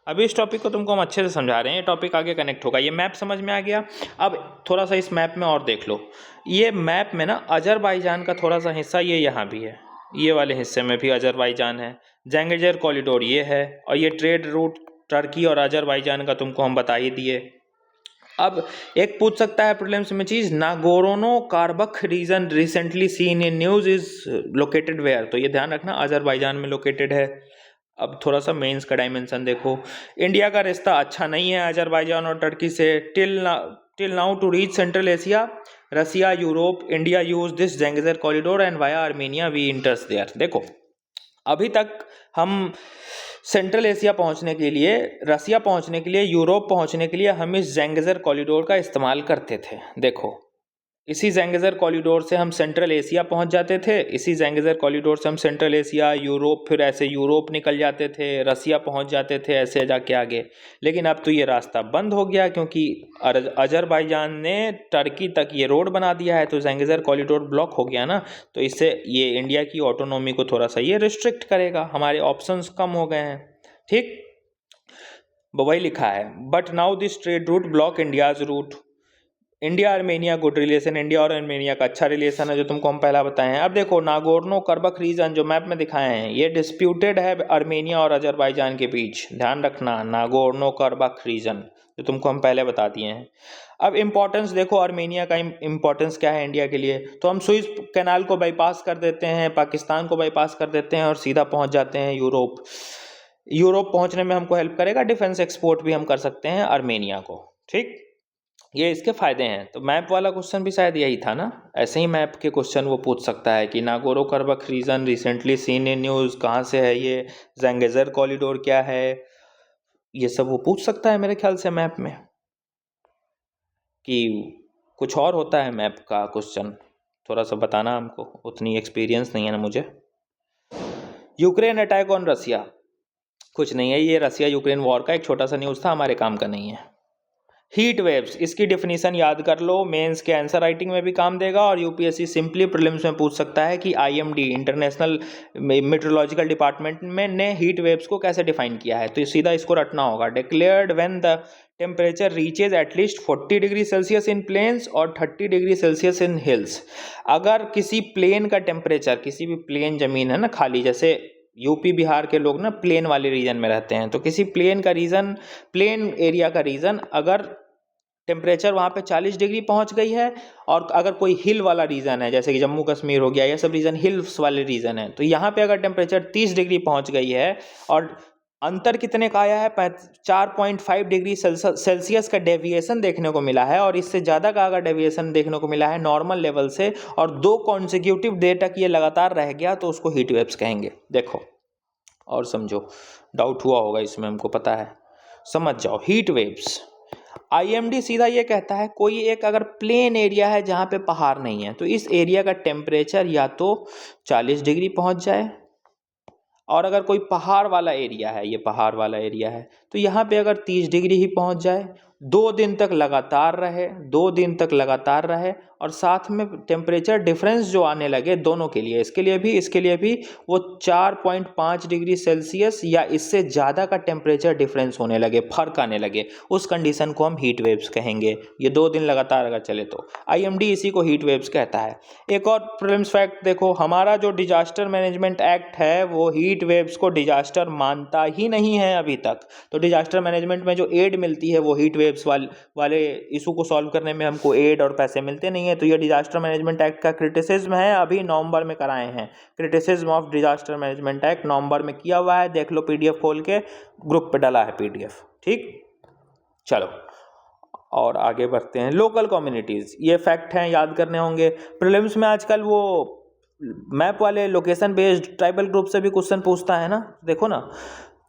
अभी इस टॉपिक को तुमको हम अच्छे से समझा रहे हैं, ये टॉपिक आगे कनेक्ट होगा। ये मैप समझ में आ गया। अब थोड़ा सा इस मैप में और देख लो, ये मैप में ना अजरबैजान का थोड़ा सा हिस्सा ये यहाँ भी है, ये वाले हिस्से में भी अजरबैजान है, ज़ेंगिज़र कॉरिडोर ये है, और ये ट्रेड रूट टर्की और अजरबैजान का तुमको हम बता ही दिए। अब एक पूछ सकता है प्रीलिम्स में चीज़, Nagorno कारबख reason recently seen in news is located where, तो ये ध्यान रखना अजरबैजान में लोकेटेड है। अब थोड़ा सा मेंस का डायमेंशन देखो, इंडिया का रिश्ता अच्छा नहीं है अजरबैजान और टर्की से, till now to reach central Asia, Russia, Europe, India use this ज़ेंगिज़र corridor and via Armenia we इंटर्स there. देखो अभी तक हम सेंट्रल एशिया पहुंचने के लिए, रसिया पहुंचने के लिए, यूरोप पहुंचने के लिए हम इस ज़ेंगिज़र कॉरिडोर का इस्तेमाल करते थे। देखो इसी ज़ेंगिज़र कॉरिडोर से हम सेंट्रल एशिया पहुंच जाते थे, इसी ज़ेंगिज़र कॉरिडोर से हम सेंट्रल एशिया, यूरोप, फिर ऐसे यूरोप निकल जाते थे, रसिया पहुंच जाते थे, ऐसे जाके आगे। लेकिन अब तो ये रास्ता बंद हो गया, क्योंकि अजरबैजान ने टर्की तक ये रोड बना दिया है, तो ज़ेंगिज़र कॉरिडोर ब्लॉक हो गया ना, तो इससे ये इंडिया की ऑटोनॉमी को थोड़ा सा ये रिस्ट्रिक्ट करेगा, हमारे ऑप्शंस कम हो गए हैं, ठीक। वही लिखा है, but now this trade route block India's route. India Armenia good relation, India और अर्मेनिया का अच्छा रिलेशन है, जो तुमको हम पहला बताए हैं। अब देखो नागोर्नो करबख रीजन जो मैप में दिखाए हैं, ये डिस्प्यूटेड है अर्मेनिया और अजरबैजान के बीच, ध्यान रखना, नागोर्नो करबख रीजन जो तुमको हम पहले बता दिए हैं। अब इम्पोर्टेंस देखो, अर्मेनिया का इम्पोर्टेंस क्या है इंडिया के लिए, तो हम सुइज कैनाल को बाईपास कर देते हैं, पाकिस्तान को बाईपास कर देते हैं और सीधा पहुंच जाते हैं यूरोप। यूरोप पहुंचने में हमको हेल्प करेगा, डिफेंस एक्सपोर्ट भी हम कर सकते हैं अर्मेनिया को, ठीक। ये इसके फायदे हैं। तो मैप वाला क्वेश्चन भी शायद यही था ना, ऐसे ही मैप के क्वेश्चन वो पूछ सकता है कि Nagorno करबख reason recently seen in news, कहाँ से है ये, ज़ेंगिज़र कॉरिडोर क्या है, ये सब वो पूछ सकता है मेरे ख्याल से मैप में। कि कुछ और होता है मैप का क्वेश्चन, थोड़ा सा बताना हमको, उतनी एक्सपीरियंस नहीं है ना मुझे। यूक्रेन अटैक ऑन रसिया, कुछ नहीं है, ये रसिया यूक्रेन वॉर का एक छोटा सा न्यूज़ था, हमारे काम का नहीं है, हीट वेव्स, इसकी डेफिनेशन याद कर लो, मेंस के आंसर राइटिंग में भी काम देगा और यूपीएससी सिंपली प्रीलिम्स में पूछ सकता है कि आईएमडी इंटरनेशनल मेट्रोलॉजिकल डिपार्टमेंट में ने हीट वेव्स को कैसे डिफाइन किया है, तो सीधा इसको रटना होगा। Declared when the temperature reaches at least 40 degree Celsius in plains और 30 डिग्री सेल्सियस इन हिल्स। अगर किसी प्लेन का टेम्परेचर, किसी भी प्लेन जमीन है ना खाली, जैसे यूपी बिहार के लोग ना प्लेन वाले रीजन में रहते हैं, तो किसी प्लेन एरिया का रीजन अगर टेम्परेचर वहाँ पे 40 डिग्री पहुँच गई है, और अगर कोई हिल वाला रीजन है जैसे कि जम्मू कश्मीर हो गया, ये सब रीजन हिल्स वाले रीजन है, तो यहाँ पे अगर टेम्परेचर 30 डिग्री पहुँच गई है और अंतर कितने का आया है, 4.5 डिग्री सेल्सियस का डेविएशन देखने को मिला है, और इससे ज़्यादा का अगर डेविएशन देखने को मिला है नॉर्मल लेवल से, और 2 कॉन्सिक्यूटिव डे तक ये लगातार रह गया, तो उसको हीट वेव्स कहेंगे। देखो और समझो, डाउट हुआ होगा इसमें, हमको पता है, समझ जाओ। हीट वेव्स, आईएमडी सीधा ये कहता है कोई एक अगर प्लेन एरिया है जहाँ पे पहाड़ नहीं है, तो इस एरिया का टेम्परेचर या तो 40 डिग्री पहुँच जाए, और अगर कोई पहाड़ वाला एरिया है, ये पहाड़ वाला एरिया है, तो यहाँ पे अगर 30 डिग्री ही पहुँच जाए, 2 दिन तक लगातार रहे, 2 दिन तक लगातार रहे, और साथ में टेम्परेचर डिफरेंस जो आने लगे दोनों के लिए, इसके लिए भी वो 4.5 डिग्री सेल्सियस या इससे ज़्यादा का टेम्परेचर डिफरेंस होने लगे, फर्क आने लगे, उस कंडीशन को हम हीट वेव्स कहेंगे। ये 2 दिन लगातार अगर चले तो आईएमडी इसी को हीट वेव्स कहता है। एक और प्रीलिम्स फैक्ट देखो, हमारा जो डिजास्टर मैनेजमेंट एक्ट है वो हीट वेव्स को डिजास्टर मानता ही नहीं है अभी तक। तो डिजास्टर मैनेजमेंट में जो एड मिलती है वो हीट वेव्स वाले इशू को सॉल्व करने में हमको एड और पैसे मिलते नहीं है। तो ये डिजास्टर मैनेजमेंट एक्ट का क्रिटिसिज्म है, अभी नवंबर में कराए हैं, criticism of disaster management act नवंबर में किया हुआ है, देख लो पीडीएफ खोल के, ग्रुप पे डाला है पीडीएफ। ठीक, चलो और आगे बढ़ते हैं। लोकल कम्युनिटीज, ये फैक्ट हैं, याद करने होंगे। प्रीलिम्स में आजकल वो मैप वाले लोकेशन बेस्ड ट्राइबल ग्रुप से भी क्वेश्चन पूछता है ना, देखो ना,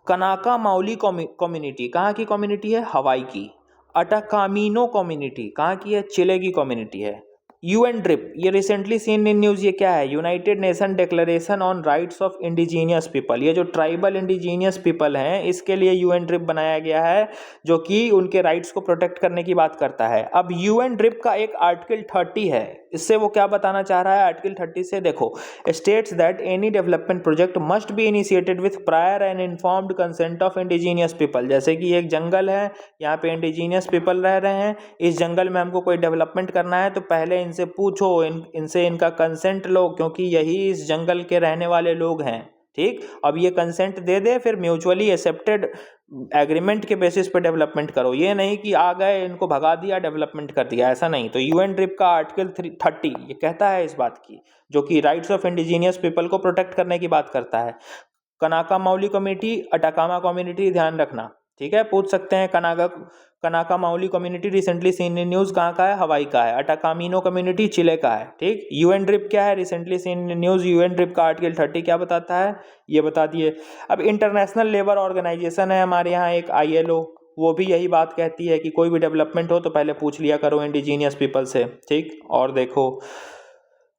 कनाका माउली कम्युनिटी कहाँ की कम्युनिटी है, हवाई की। अटाकामिनो कम्युनिटी कहाँ की है, चिले की कम्युनिटी है। यूएन ड्रिप, ये रिसेंटली सीन इन न्यूज़, ये क्या है, United nation declaration on rights of indigenous people, ये जो ट्राइबल इंडिजीनियस पीपल हैं इसके लिए यूएन ड्रिप बनाया गया है, जो कि उनके राइट्स को प्रोटेक्ट करने की बात करता है। अब यूएन ड्रिप का एक आर्टिकल 30 है, इससे वो क्या बताना चाह रहा है आर्टिकल 30 से, देखो, states that any development project must be initiated with prior and informed consent of indigenous people. जैसे कि एक जंगल है, यहाँ पे इंडिजीनियस पीपल रह रहे हैं, इस जंगल में हमको कोई डेवलपमेंट करना है तो पहले इनसे पूछो, इनसे इनका कंसेंट लो, क्योंकि यही इस जंगल के रहने वाले लोग हैं। ठीक, अब ये कंसेंट दे दे, फिर म्यूचुअली एक्सेप्टेड एग्रीमेंट के बेसिस पे डेवलपमेंट करो, ये नहीं कि आ गए इनको भगा दिया डेवलपमेंट कर दिया, ऐसा नहीं। तो यूएन ड्रिप का आर्टिकल 30 ये कहता है इस बात की, जो कि राइट्स ऑफ इंडिजीनियस पीपल को प्रोटेक्ट करने की बात करता है। कनाका माउली कम्युनिटी, अटाकामा कम्युनिटी, ध्यान रखना, ठीक है, पूछ सकते हैं। कनाका Mauli community recently seen in news कहाँ का है, हवाई का है। अटाकामिनो कम्युनिटी चिले का है। ठीक, यूएन ड्रिप क्या है, recently seen in news, UN drip का आर्टिकल 30 क्या बताता है, ये बता दिए। अब इंटरनेशनल लेबर ऑर्गेनाइजेशन है हमारे यहाँ एक ILO, वो भी यही बात कहती है कि कोई भी डेवलपमेंट हो तो पहले पूछ लिया करो इंडिजीनियस पीपल से। ठीक, और देखो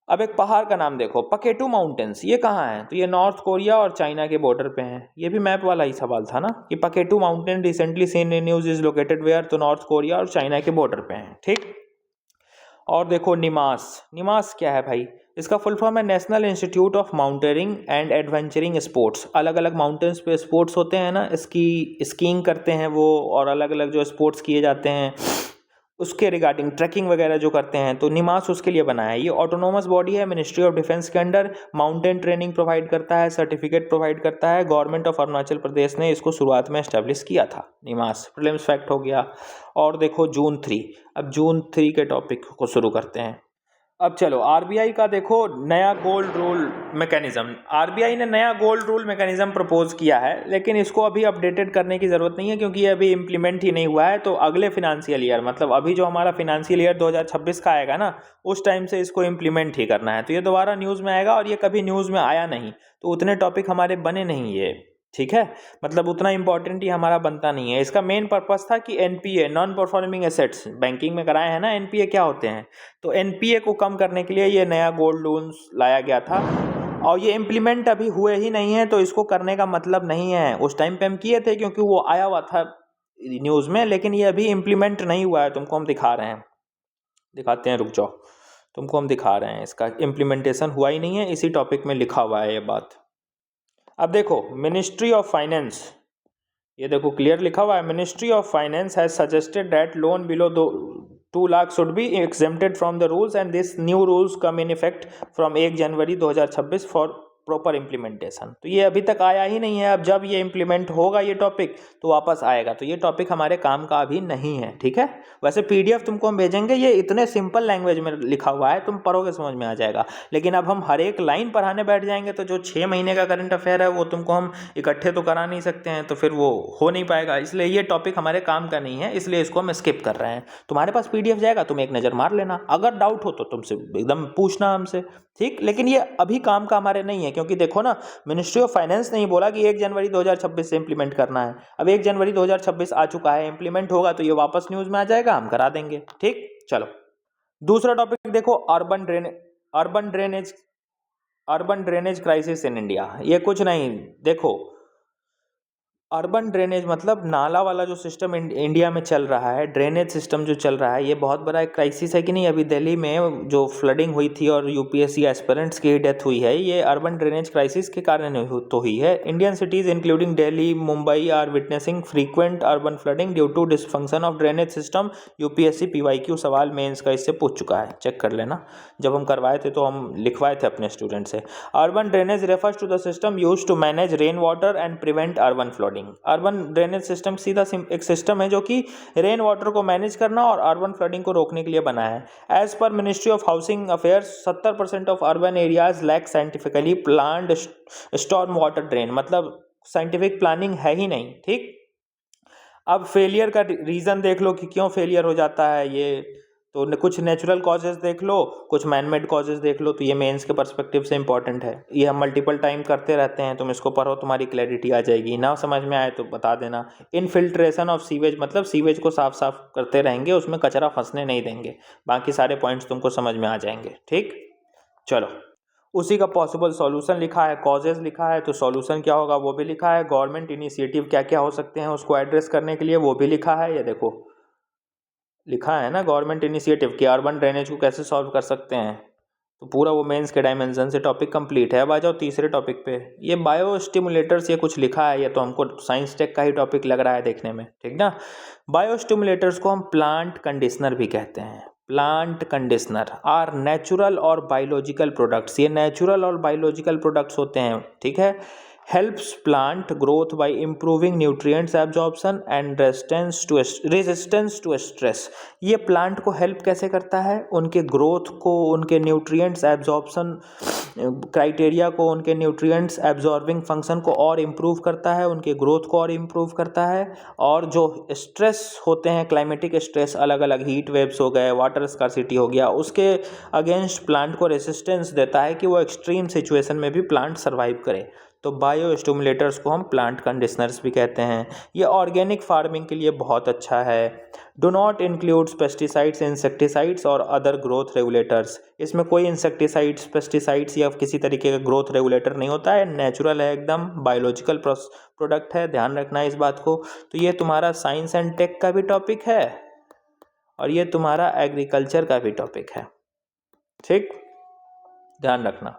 अब एक पहाड़ का नाम देखो, पकेटू माउंटेन्स, ये कहाँ है, तो ये नॉर्थ कोरिया और चाइना के बॉर्डर पे हैं। ये भी मैप वाला ही सवाल था ना, कि पकेटू mountain recently seen in news is located where, तो नॉर्थ कोरिया और चाइना के बॉर्डर पे हैं। ठीक, और देखो निमास क्या है भाई, इसका फुल फॉर्म है National Institute of mountaineering and adventuring sports. अलग अलग माउंटेन्स पे स्पोर्ट्स होते हैं ना, स्कीइंग करते हैं वो, और अलग अलग जो स्पोर्ट्स किए जाते हैं उसके रिगार्डिंग, ट्रैकिंग वगैरह जो करते हैं, तो निमास उसके लिए बना है। ये ऑटोनोमस बॉडी है, मिनिस्ट्री ऑफ डिफेंस के अंडर, माउंटेन ट्रेनिंग प्रोवाइड करता है, सर्टिफिकेट प्रोवाइड करता है। गवर्नमेंट ऑफ अरुणाचल प्रदेश ने इसको शुरुआत में एस्टेब्लिश किया था। निमास प्रीलिम्स फैक्ट हो गया। और देखो जून 3, अब जून 3 के टॉपिक को शुरू करते हैं। अब चलो आरबीआई का देखो नया गोल्ड रूल मैकेनिज्म, आरबीआई ने नया गोल्ड रूल मैकेनिज्म प्रपोज किया है, लेकिन इसको अभी अपडेटेड करने की ज़रूरत नहीं है, क्योंकि ये अभी इम्प्लीमेंट ही नहीं हुआ है। तो अगले फिनेंशियल ईयर, मतलब अभी जो हमारा फिनेंशियल ईयर 2026 का आएगा ना, उस टाइम से इसको इम्प्लीमेंट ही करना है। तो ये दोबारा न्यूज़ में आएगा, और ये कभी न्यूज़ में आया नहीं, तो उतने टॉपिक हमारे बने नहीं ये, ठीक है, मतलब उतना इंपॉर्टेंट ही हमारा बनता नहीं है। इसका मेन पर्पस था कि NPA, non performing assets, banking में कराए हैं ना, एनपीए क्या होते हैं, तो एनपीए को कम करने के लिए ये नया गोल्ड लोन्स लाया गया था। और ये इम्प्लीमेंट अभी हुए ही नहीं है, तो इसको करने का मतलब नहीं है। उस टाइम पे हम किए थे क्योंकि वो आया हुआ था न्यूज़ में, लेकिन ये अभी इम्प्लीमेंट नहीं हुआ है। तुमको हम दिखा रहे हैं, दिखाते हैं, रुक जाओ, तुमको हम दिखा रहे हैं। इसका इम्प्लीमेंटेशन हुआ ही नहीं है, इसी टॉपिक में लिखा हुआ है ये बात। अब देखो, मिनिस्ट्री ऑफ फाइनेंस, ये देखो क्लियर लिखा हुआ है, ministry of finance has suggested that loan below 2 lakh should be exempted from the rules and this new rules come in effect from 1 January 2026 for proper implementation. तो ये अभी तक आया ही नहीं है। अब जब ये इम्प्लीमेंट होगा ये टॉपिक तो वापस आएगा। तो ये टॉपिक हमारे काम का अभी नहीं है, ठीक है। वैसे पीडीएफ तुमको हम भेजेंगे, ये इतने सिंपल लैंग्वेज में लिखा हुआ है, तुम पढ़ोगे समझ में आ जाएगा। लेकिन अब हम हर एक लाइन पढ़ाने बैठ जाएंगे तो जो 6 महीने का करंट अफेयर है वो तुमको हम इकट्ठे तो करा नहीं सकते हैं, तो फिर वो हो नहीं पाएगा। इसलिए ये टॉपिक हमारे काम का नहीं है, इसलिए इसको हम स्किप कर रहे हैं। तुम्हारे पास पीडीएफ जाएगा, तुम एक नज़र मार लेना, अगर डाउट हो तो तुमसे एकदम पूछना हमसे, ठीक। लेकिन ये अभी काम का हमारे नहीं है, क्योंकि देखो ना, मिनिस्ट्री ऑफ फाइनेंस ने ही बोला कि 1 जनवरी 2026 से इंप्लीमेंट करना है। अब 1 जनवरी 2026 आ चुका है, इंप्लीमेंट होगा तो ये वापस न्यूज़ में आ जाएगा, हम करा देंगे, ठीक। चलो दूसरा टॉपिक देखो, urban drainage crisis in India. ये कुछ नहीं, देखो अर्बन ड्रेनेज मतलब नाला वाला जो सिस्टम इंडिया में चल रहा है, ड्रेनेज सिस्टम जो चल रहा है, ये बहुत बड़ा एक क्राइसिस है कि नहीं। अभी दिल्ली में जो फ्लडिंग हुई थी और यूपीएससी एस्पिरेंट्स की डेथ हुई है, ये अर्बन ड्रेनेज क्राइसिस के कारण तो हुई है। Indian cities including Delhi, Mumbai are witnessing frequent urban flooding due to dysfunction of drainage system. UPSC PYQ सवाल मेंस का इससे पूछ चुका है, चेक कर लेना। जब हम करवाए थे तो हम लिखवाए थे अपने स्टूडेंट से। Urban drainage refers to the system used to manage rain water and prevent urban flooding. Urban drainage system सीधा एक सिस्टम है जो कि रेन वाटर को मैनेज करना और अर्बन फ्लडिंग को रोकने के लिए बना है। As per ministry of housing affairs 70% of urban areas lack scientifically planned storm water drain, मतलब साइंटिफिक प्लानिंग है ही नहीं, ठीक। अब फेलियर का रीज़न देख लो कि क्यों फेलियर हो जाता है ये, तो कुछ नेचुरल कॉजेज़ देख लो, कुछ मैनमेड कॉजेज़ देख लो। तो ये मेंस के पर्सपेक्टिव से इंपॉर्टेंट है, ये हम मल्टीपल टाइम करते रहते हैं। तुम इसको पढ़ो, तुम्हारी क्लैरिटी आ जाएगी। ना समझ में आए तो बता देना। इनफिल्ट्रेशन ऑफ सीवेज, मतलब सीवेज को साफ साफ करते रहेंगे, उसमें कचरा फंसने नहीं देंगे। बाकी सारे पॉइंट्स तुमको समझ में आ जाएंगे, ठीक। चलो उसी का पॉसिबल सॉल्यूशन लिखा है, कॉजेज लिखा है, तो सॉल्यूशन क्या होगा वो भी लिखा है। गवर्नमेंट इनिशिएटिव क्या क्या हो सकते हैं उसको एड्रेस करने के लिए, वो भी लिखा है। ये देखो लिखा है ना, गवर्नमेंट इनिशिएटिव कि अर्बन ड्रेनेज को कैसे सॉल्व कर सकते हैं। तो पूरा वो मेंस के डायमेंशन से टॉपिक कंप्लीट है। अब आ जाओ तीसरे टॉपिक पे। ये बायो स्टिमुलेटर्स, ये कुछ लिखा है, ये तो हमको साइंस टेक का ही टॉपिक लग रहा है देखने में, ठीक ना। बायो स्टिमुलेटर्स को हम प्लांट कंडीशनर भी कहते हैं। प्लांट कंडीशनर आर नेचुरल और बायोलॉजिकल प्रोडक्ट्स, ये नेचुरल और बायोलॉजिकल प्रोडक्ट्स होते हैं, ठीक है। helps plant growth by improving nutrients absorption and resistance to stress। ये प्लांट को हेल्प कैसे करता है, उनके ग्रोथ को, उनके न्यूट्रिएंट्स एब्जॉर्प्शन क्राइटेरिया को, उनके न्यूट्रिएंट्स एब्जॉर्बिंग फंक्शन को और इम्प्रूव करता है, उनके ग्रोथ को और इम्प्रूव करता है। और जो स्ट्रेस होते हैं, क्लाइमेटिक स्ट्रेस, अलग अलग हीट वेव्स हो गए, वाटर स्कार्सिटी हो गया, उसके अगेंस्ट प्लांट को रेसिस्टेंस देता है कि वो एक्सट्रीम सिचुएशन में भी प्लांट सर्वाइव करे। तो बायो स्टिमुलेटर्स को हम प्लांट कंडीशनर्स भी कहते हैं। ये ऑर्गेनिक फार्मिंग के लिए बहुत अच्छा है। Do not includes pesticides, insecticides और अदर ग्रोथ रेगुलेटर्स। इसमें कोई इंसेक्टिसाइड्स, पेस्टिसाइड्स या किसी तरीके का ग्रोथ रेगुलेटर नहीं होता है, नेचुरल है एकदम, बायोलॉजिकल प्रोडक्ट है, ध्यान रखना इस बात को। तो ये तुम्हारा साइंस एंड टेक का भी टॉपिक है और ये तुम्हारा एग्रीकल्चर का भी टॉपिक है, ठीक, ध्यान रखना।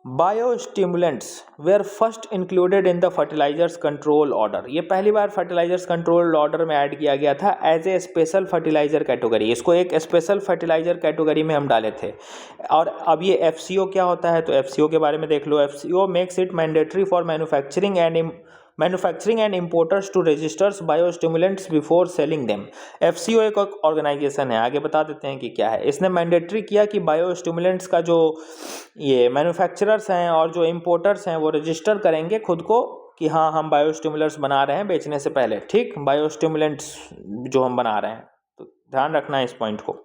Biostimulants were first included in the fertilisers control order. ये पहली बार फर्टिलाइजर्स कंट्रोल ऑर्डर में ऐड किया गया था as a special fertiliser category. इसको एक स्पेशल फर्टिलाइजर कैटेगरी में हम डाले थे। और अब ये एफसीओ क्या होता है, तो एफसीओ के बारे में देख लो। FCO makes it mandatory for manufacturing and importers to registers biostimulants before selling them. FCO एक ऑर्गेनाइजेशन है, आगे बता देते हैं कि क्या है। इसने मैंडेटरी किया कि बायोस्टिमुलेंट्स का जो ये मैन्युफैक्चरर्स हैं और जो इम्पोर्टर्स हैं वो रजिस्टर करेंगे खुद को कि हाँ हम बायोस्टिमुलेंट्स बना रहे हैं बेचने से पहले, ठीक, बायोस्टिमुलेंट्स जो हम बना रहे हैं। तो ध्यान रखना है इस पॉइंट को।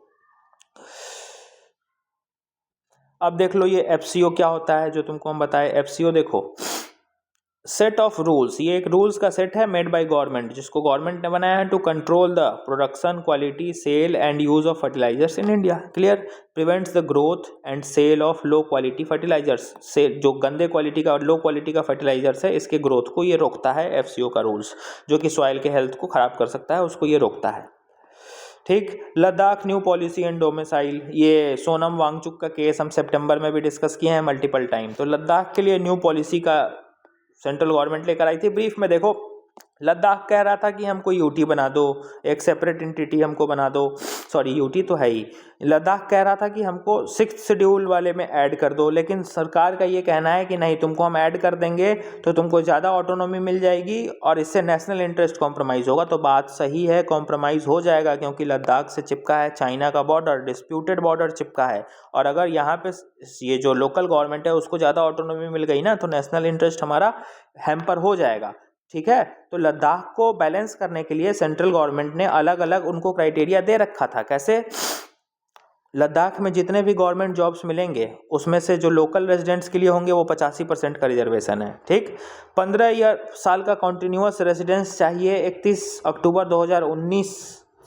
अब देख लो ये एफसीओ क्या होता है जो तुमको हम बताए। एफसीओ देखो, सेट ऑफ रूल्स, ये एक रूल्स का सेट है मेड बाय गवर्नमेंट, जिसको गवर्नमेंट ने बनाया है to control the production, quality, sale and use of fertilisers in India. Clear. Prevents the growth and sale of low quality fertilisers, से जो गंदे क्वालिटी का और लो क्वालिटी का फर्टिलाइजर्स है इसके ग्रोथ को ये रोकता है। एफसीओ का रूल्स जो कि सॉइल के हेल्थ को खराब कर सकता है उसको ये रोकता है। ठीक। Ladakh new policy and domicile, ये सोनम वांगचुक का केस हम सितंबर में भी डिस्कस किए हैं मल्टीपल टाइम। तो लद्दाख के लिए न्यू पॉलिसी का सेंट्रल गवर्नमेंट लेकर आई थी। ब्रीफ में देखो, लद्दाख कह रहा था कि हमको यूटी बना दो, एक सेपरेट एंटिटी हमको बना दो, सॉरी यूटी तो है ही। लद्दाख कह रहा था कि हमको 6th शेड्यूल वाले में ऐड कर दो, लेकिन सरकार का ये कहना है कि नहीं, तुमको हम ऐड कर देंगे तो तुमको ज़्यादा ऑटोनॉमी मिल जाएगी और इससे नेशनल इंटरेस्ट कॉम्प्रोमाइज़ होगा। तो बात सही है, कॉम्प्रोमाइज़ हो जाएगा, क्योंकि लद्दाख से चिपका है चाइना का बॉर्डर, डिस्प्यूटेड बॉर्डर चिपका है। और अगर यहाँ पे ये जो लोकल गवर्नमेंट है उसको ज़्यादा ऑटोनॉमी मिल गई ना, तो नेशनल इंटरेस्ट हमारा हैम्पर हो जाएगा। ठीक है। तो लद्दाख को बैलेंस करने के लिए सेंट्रल गवर्नमेंट ने अलग अलग उनको क्राइटेरिया दे रखा था। कैसे? लद्दाख में जितने भी गवर्नमेंट जॉब्स मिलेंगे उसमें से जो लोकल रेजिडेंट्स के लिए होंगे वो 85% का रिजर्वेशन है। ठीक। 15 साल का कॉन्टिन्यूअस रेजिडेंस चाहिए 31 अक्टूबर 2019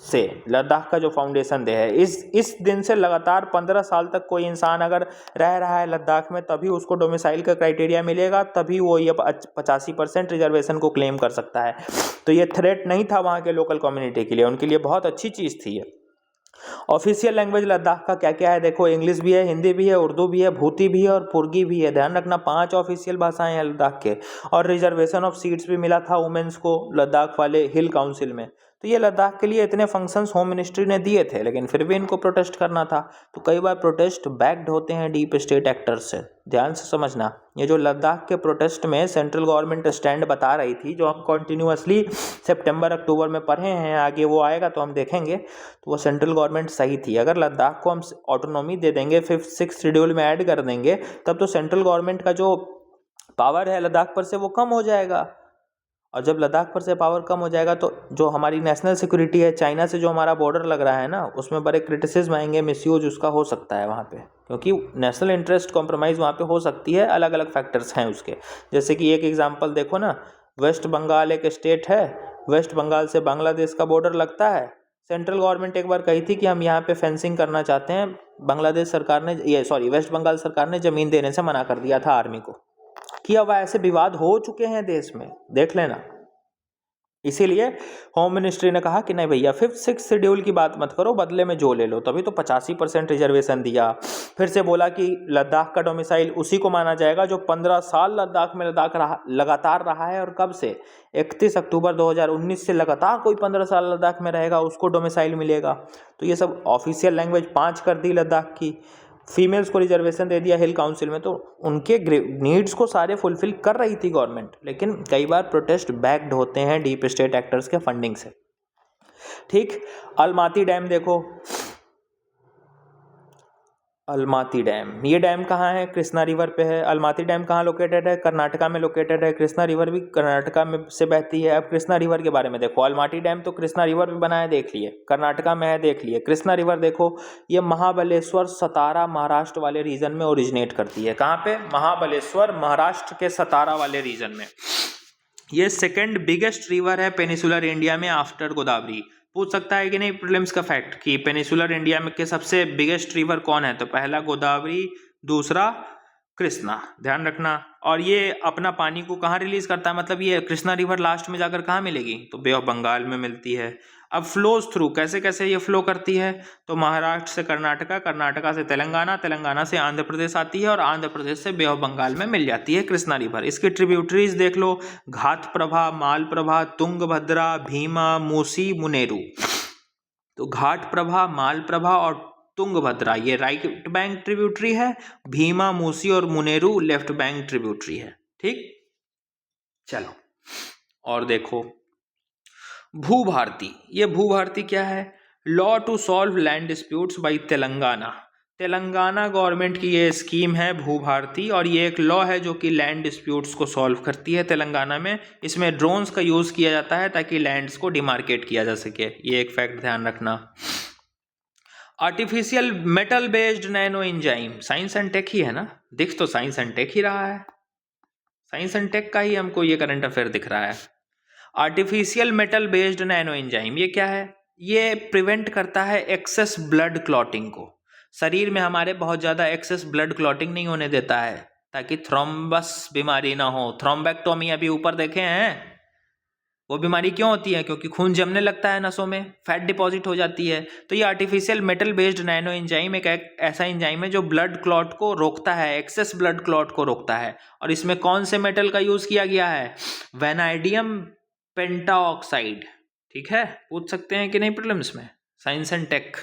से। लद्दाख का जो फाउंडेशन डे है, इस दिन से लगातार 15 साल तक कोई इंसान अगर रह रहा है लद्दाख में तभी उसको डोमिसाइल का क्राइटेरिया मिलेगा, तभी वो ये 85% रिजर्वेशन को क्लेम कर सकता है। तो ये थ्रेट नहीं था वहाँ के लोकल कम्युनिटी के लिए, उनके लिए बहुत अच्छी चीज़ थी ये। ऑफिशियल लैंग्वेज लद्दाख का क्या क्या है देखो, इंग्लिश भी है, हिंदी भी है, उर्दू भी है, भूती भी है और पुर्गी भी है। ध्यान रखना 5 ऑफिशियल भाषाएं हैं लद्दाख के। और रिजर्वेशन ऑफ सीट्स भी मिला था वुमेन्स को लद्दाख वाले हिल काउंसिल में। तो ये लद्दाख के लिए इतने फंक्शंस होम मिनिस्ट्री ने दिए थे, लेकिन फिर भी इनको प्रोटेस्ट करना था। तो कई बार प्रोटेस्ट बैक्ड होते हैं डीप स्टेट एक्टर्स से, ध्यान से समझना। ये जो लद्दाख के प्रोटेस्ट में सेंट्रल गवर्नमेंट स्टैंड बता रही थी, जो हम कॉन्टिन्यूसली सितंबर अक्टूबर में पढ़े हैं, आगे वो आएगा तो हम देखेंगे, तो वो सेंट्रल गवर्नमेंट सही थी। अगर लद्दाख को हम ऑटोनॉमी दे देंगे, 5th 6th शेड्यूल में ऐड कर देंगे, तब तो सेंट्रल गवर्नमेंट का जो पावर है लद्दाख पर से वो कम हो जाएगा। और जब लद्दाख पर से पावर कम हो जाएगा तो जो हमारी नेशनल सिक्योरिटी है, चाइना से जो हमारा बॉर्डर लग रहा है ना, उसमें बड़े क्रिटिसिज्म आएंगे, मिसयूज उसका हो सकता है वहाँ पे, क्योंकि नेशनल इंटरेस्ट कॉम्प्रोमाइज़ वहाँ पे हो सकती है। अलग अलग फैक्टर्स हैं उसके। जैसे कि एक एग्जांपल देखो ना, वेस्ट बंगाल एक स्टेट है, वेस्ट बंगाल से बांग्लादेश का बॉर्डर लगता है। सेंट्रल गवर्नमेंट एक बार कही थी कि हम यहाँ पे फेंसिंग करना चाहते हैं, बांग्लादेश सरकार ने वेस्ट बंगाल सरकार ने ज़मीन देने से मना कर दिया था आर्मी को। किया हुआ ऐसे विवाद हो चुके हैं देश में, देख लेना। इसीलिए होम मिनिस्ट्री ने कहा कि नहीं भैया, 5th 6th शेड्यूल की बात मत करो, बदले में जो ले लो। तभी तो 85% रिजर्वेशन दिया। फिर से बोला कि लद्दाख का डोमिसाइल उसी को माना जाएगा जो 15 साल लद्दाख में लगातार रहा है। और कब से? 31 अक्टूबर 2019 से लगातार कोई 15 साल लद्दाख में रहेगा उसको डोमिसाइल मिलेगा। तो ये सब ऑफिशियल लैंग्वेज 5 कर दी लद्दाख की। फीमेल्स को रिजर्वेशन दे दिया हिल काउंसिल में। तो उनके नीड्स को सारे फुलफिल कर रही थी गवर्नमेंट, लेकिन कई बार प्रोटेस्ट बैक्ड होते हैं डीप स्टेट एक्टर्स के फंडिंग से। ठीक। अलमाती डैम देखो, अलमाती डैम, ये डैम कहाँ है? कृष्णा रिवर पे है। अलमाती डैम कहाँ लोकेटेड है? कर्नाटका में लोकेटेड है। कृष्णा रिवर भी कर्नाटका में से बहती है। अब कृष्णा रिवर के बारे में देखो, अलमाटी डैम तो कृष्णा रिवर भी बना है, देख लिए, कर्नाटका में है, देख लिए। कृष्णा रिवर देखो, ये महाबलेश्वर सतारा महाराष्ट्र वाले रीजन में ओरिजिनेट करती है। कहाँ पे? महाबलेश्वर महाराष्ट्र के सतारा वाले रीजन में। ये सेकेंड बिगेस्ट रिवर है पेनिसुलर इंडिया में आफ्टर गोदावरी। पूछ सकता है कि नहीं प्रीलिम्स का फैक्ट कि पेनिसुलर इंडिया में के सबसे बिगेस्ट रिवर कौन है? तो पहला गोदावरी, दूसरा कृष्णा, ध्यान रखना। और ये अपना पानी को कहाँ रिलीज करता है? मतलब ये कृष्णा रिवर लास्ट में जाकर कहाँ मिलेगी? तो बे ऑफ बंगाल में मिलती है। अब फ्लोज थ्रू, कैसे कैसे ये फ्लो करती है? तो महाराष्ट्र से कर्नाटका, कर्नाटका से तेलंगाना, तेलंगाना से आंध्र प्रदेश आती है और आंध्र प्रदेश से बे ऑफ बंगाल में मिल जाती है कृष्णा रिवर। इसकी ट्रिब्यूटरीज देख लो, घाटप्रभा, मालप्रभा, तुंगभद्रा, भीमा, मूसी, मुनेरू। तो घाटप्रभा, मालप्रभा और तुंगभद्रा ये राइट बैंक ट्रिब्यूटरी है, भीमा, मूसी और मुनेरू लेफ्ट बैंक ट्रिब्यूटरी है। ठीक। चलो और देखो, भूभारती। ये भूभारती क्या है? Law to solve land disputes by Telangana. Telangana government की ये स्कीम है भूभारती, और ये एक लॉ है जो कि लैंड डिस्प्यूट्स को सॉल्व करती है तेलंगाना में। इसमें ड्रोन्स का यूज़ किया जाता है ताकि लैंड्स को डिमार्केट किया जा सके। ये एक फैक्ट ध्यान रखना। Artificial metal based nano enzyme, science and take ही है ना, दिख तो साइंस एंड टेक ही रहा है। साइंस एंड टेक का ही हमको ये करंट अफेयर दिख रहा है। Artificial metal based nano enzyme, ये क्या है? ये प्रिवेंट करता है एक्सेस ब्लड क्लॉटिंग को। शरीर में हमारे बहुत ज़्यादा एक्सेस ब्लड क्लॉटिंग नहीं होने देता है, ताकि थ्रोम्बस बीमारी ना हो। थ्रोम्बेक्टोमी अभी ऊपर देखे हैं, वो बीमारी क्यों होती है? क्योंकि खून जमने लगता है नसों में, फैट डिपॉजिट हो जाती है। तो ये artificial metal based nano enzyme एक ऐसा एंजाइम है जो ब्लड क्लॉट को रोकता है, एक्सेस ब्लड क्लॉट को रोकता है। और इसमें कौन से मेटल का यूज किया गया है? वैनाइडियम पेंटाऑक्साइड। ठीक है, पूछ सकते हैं कि नहीं प्रीलिम्स में। साइंस एंड टेक,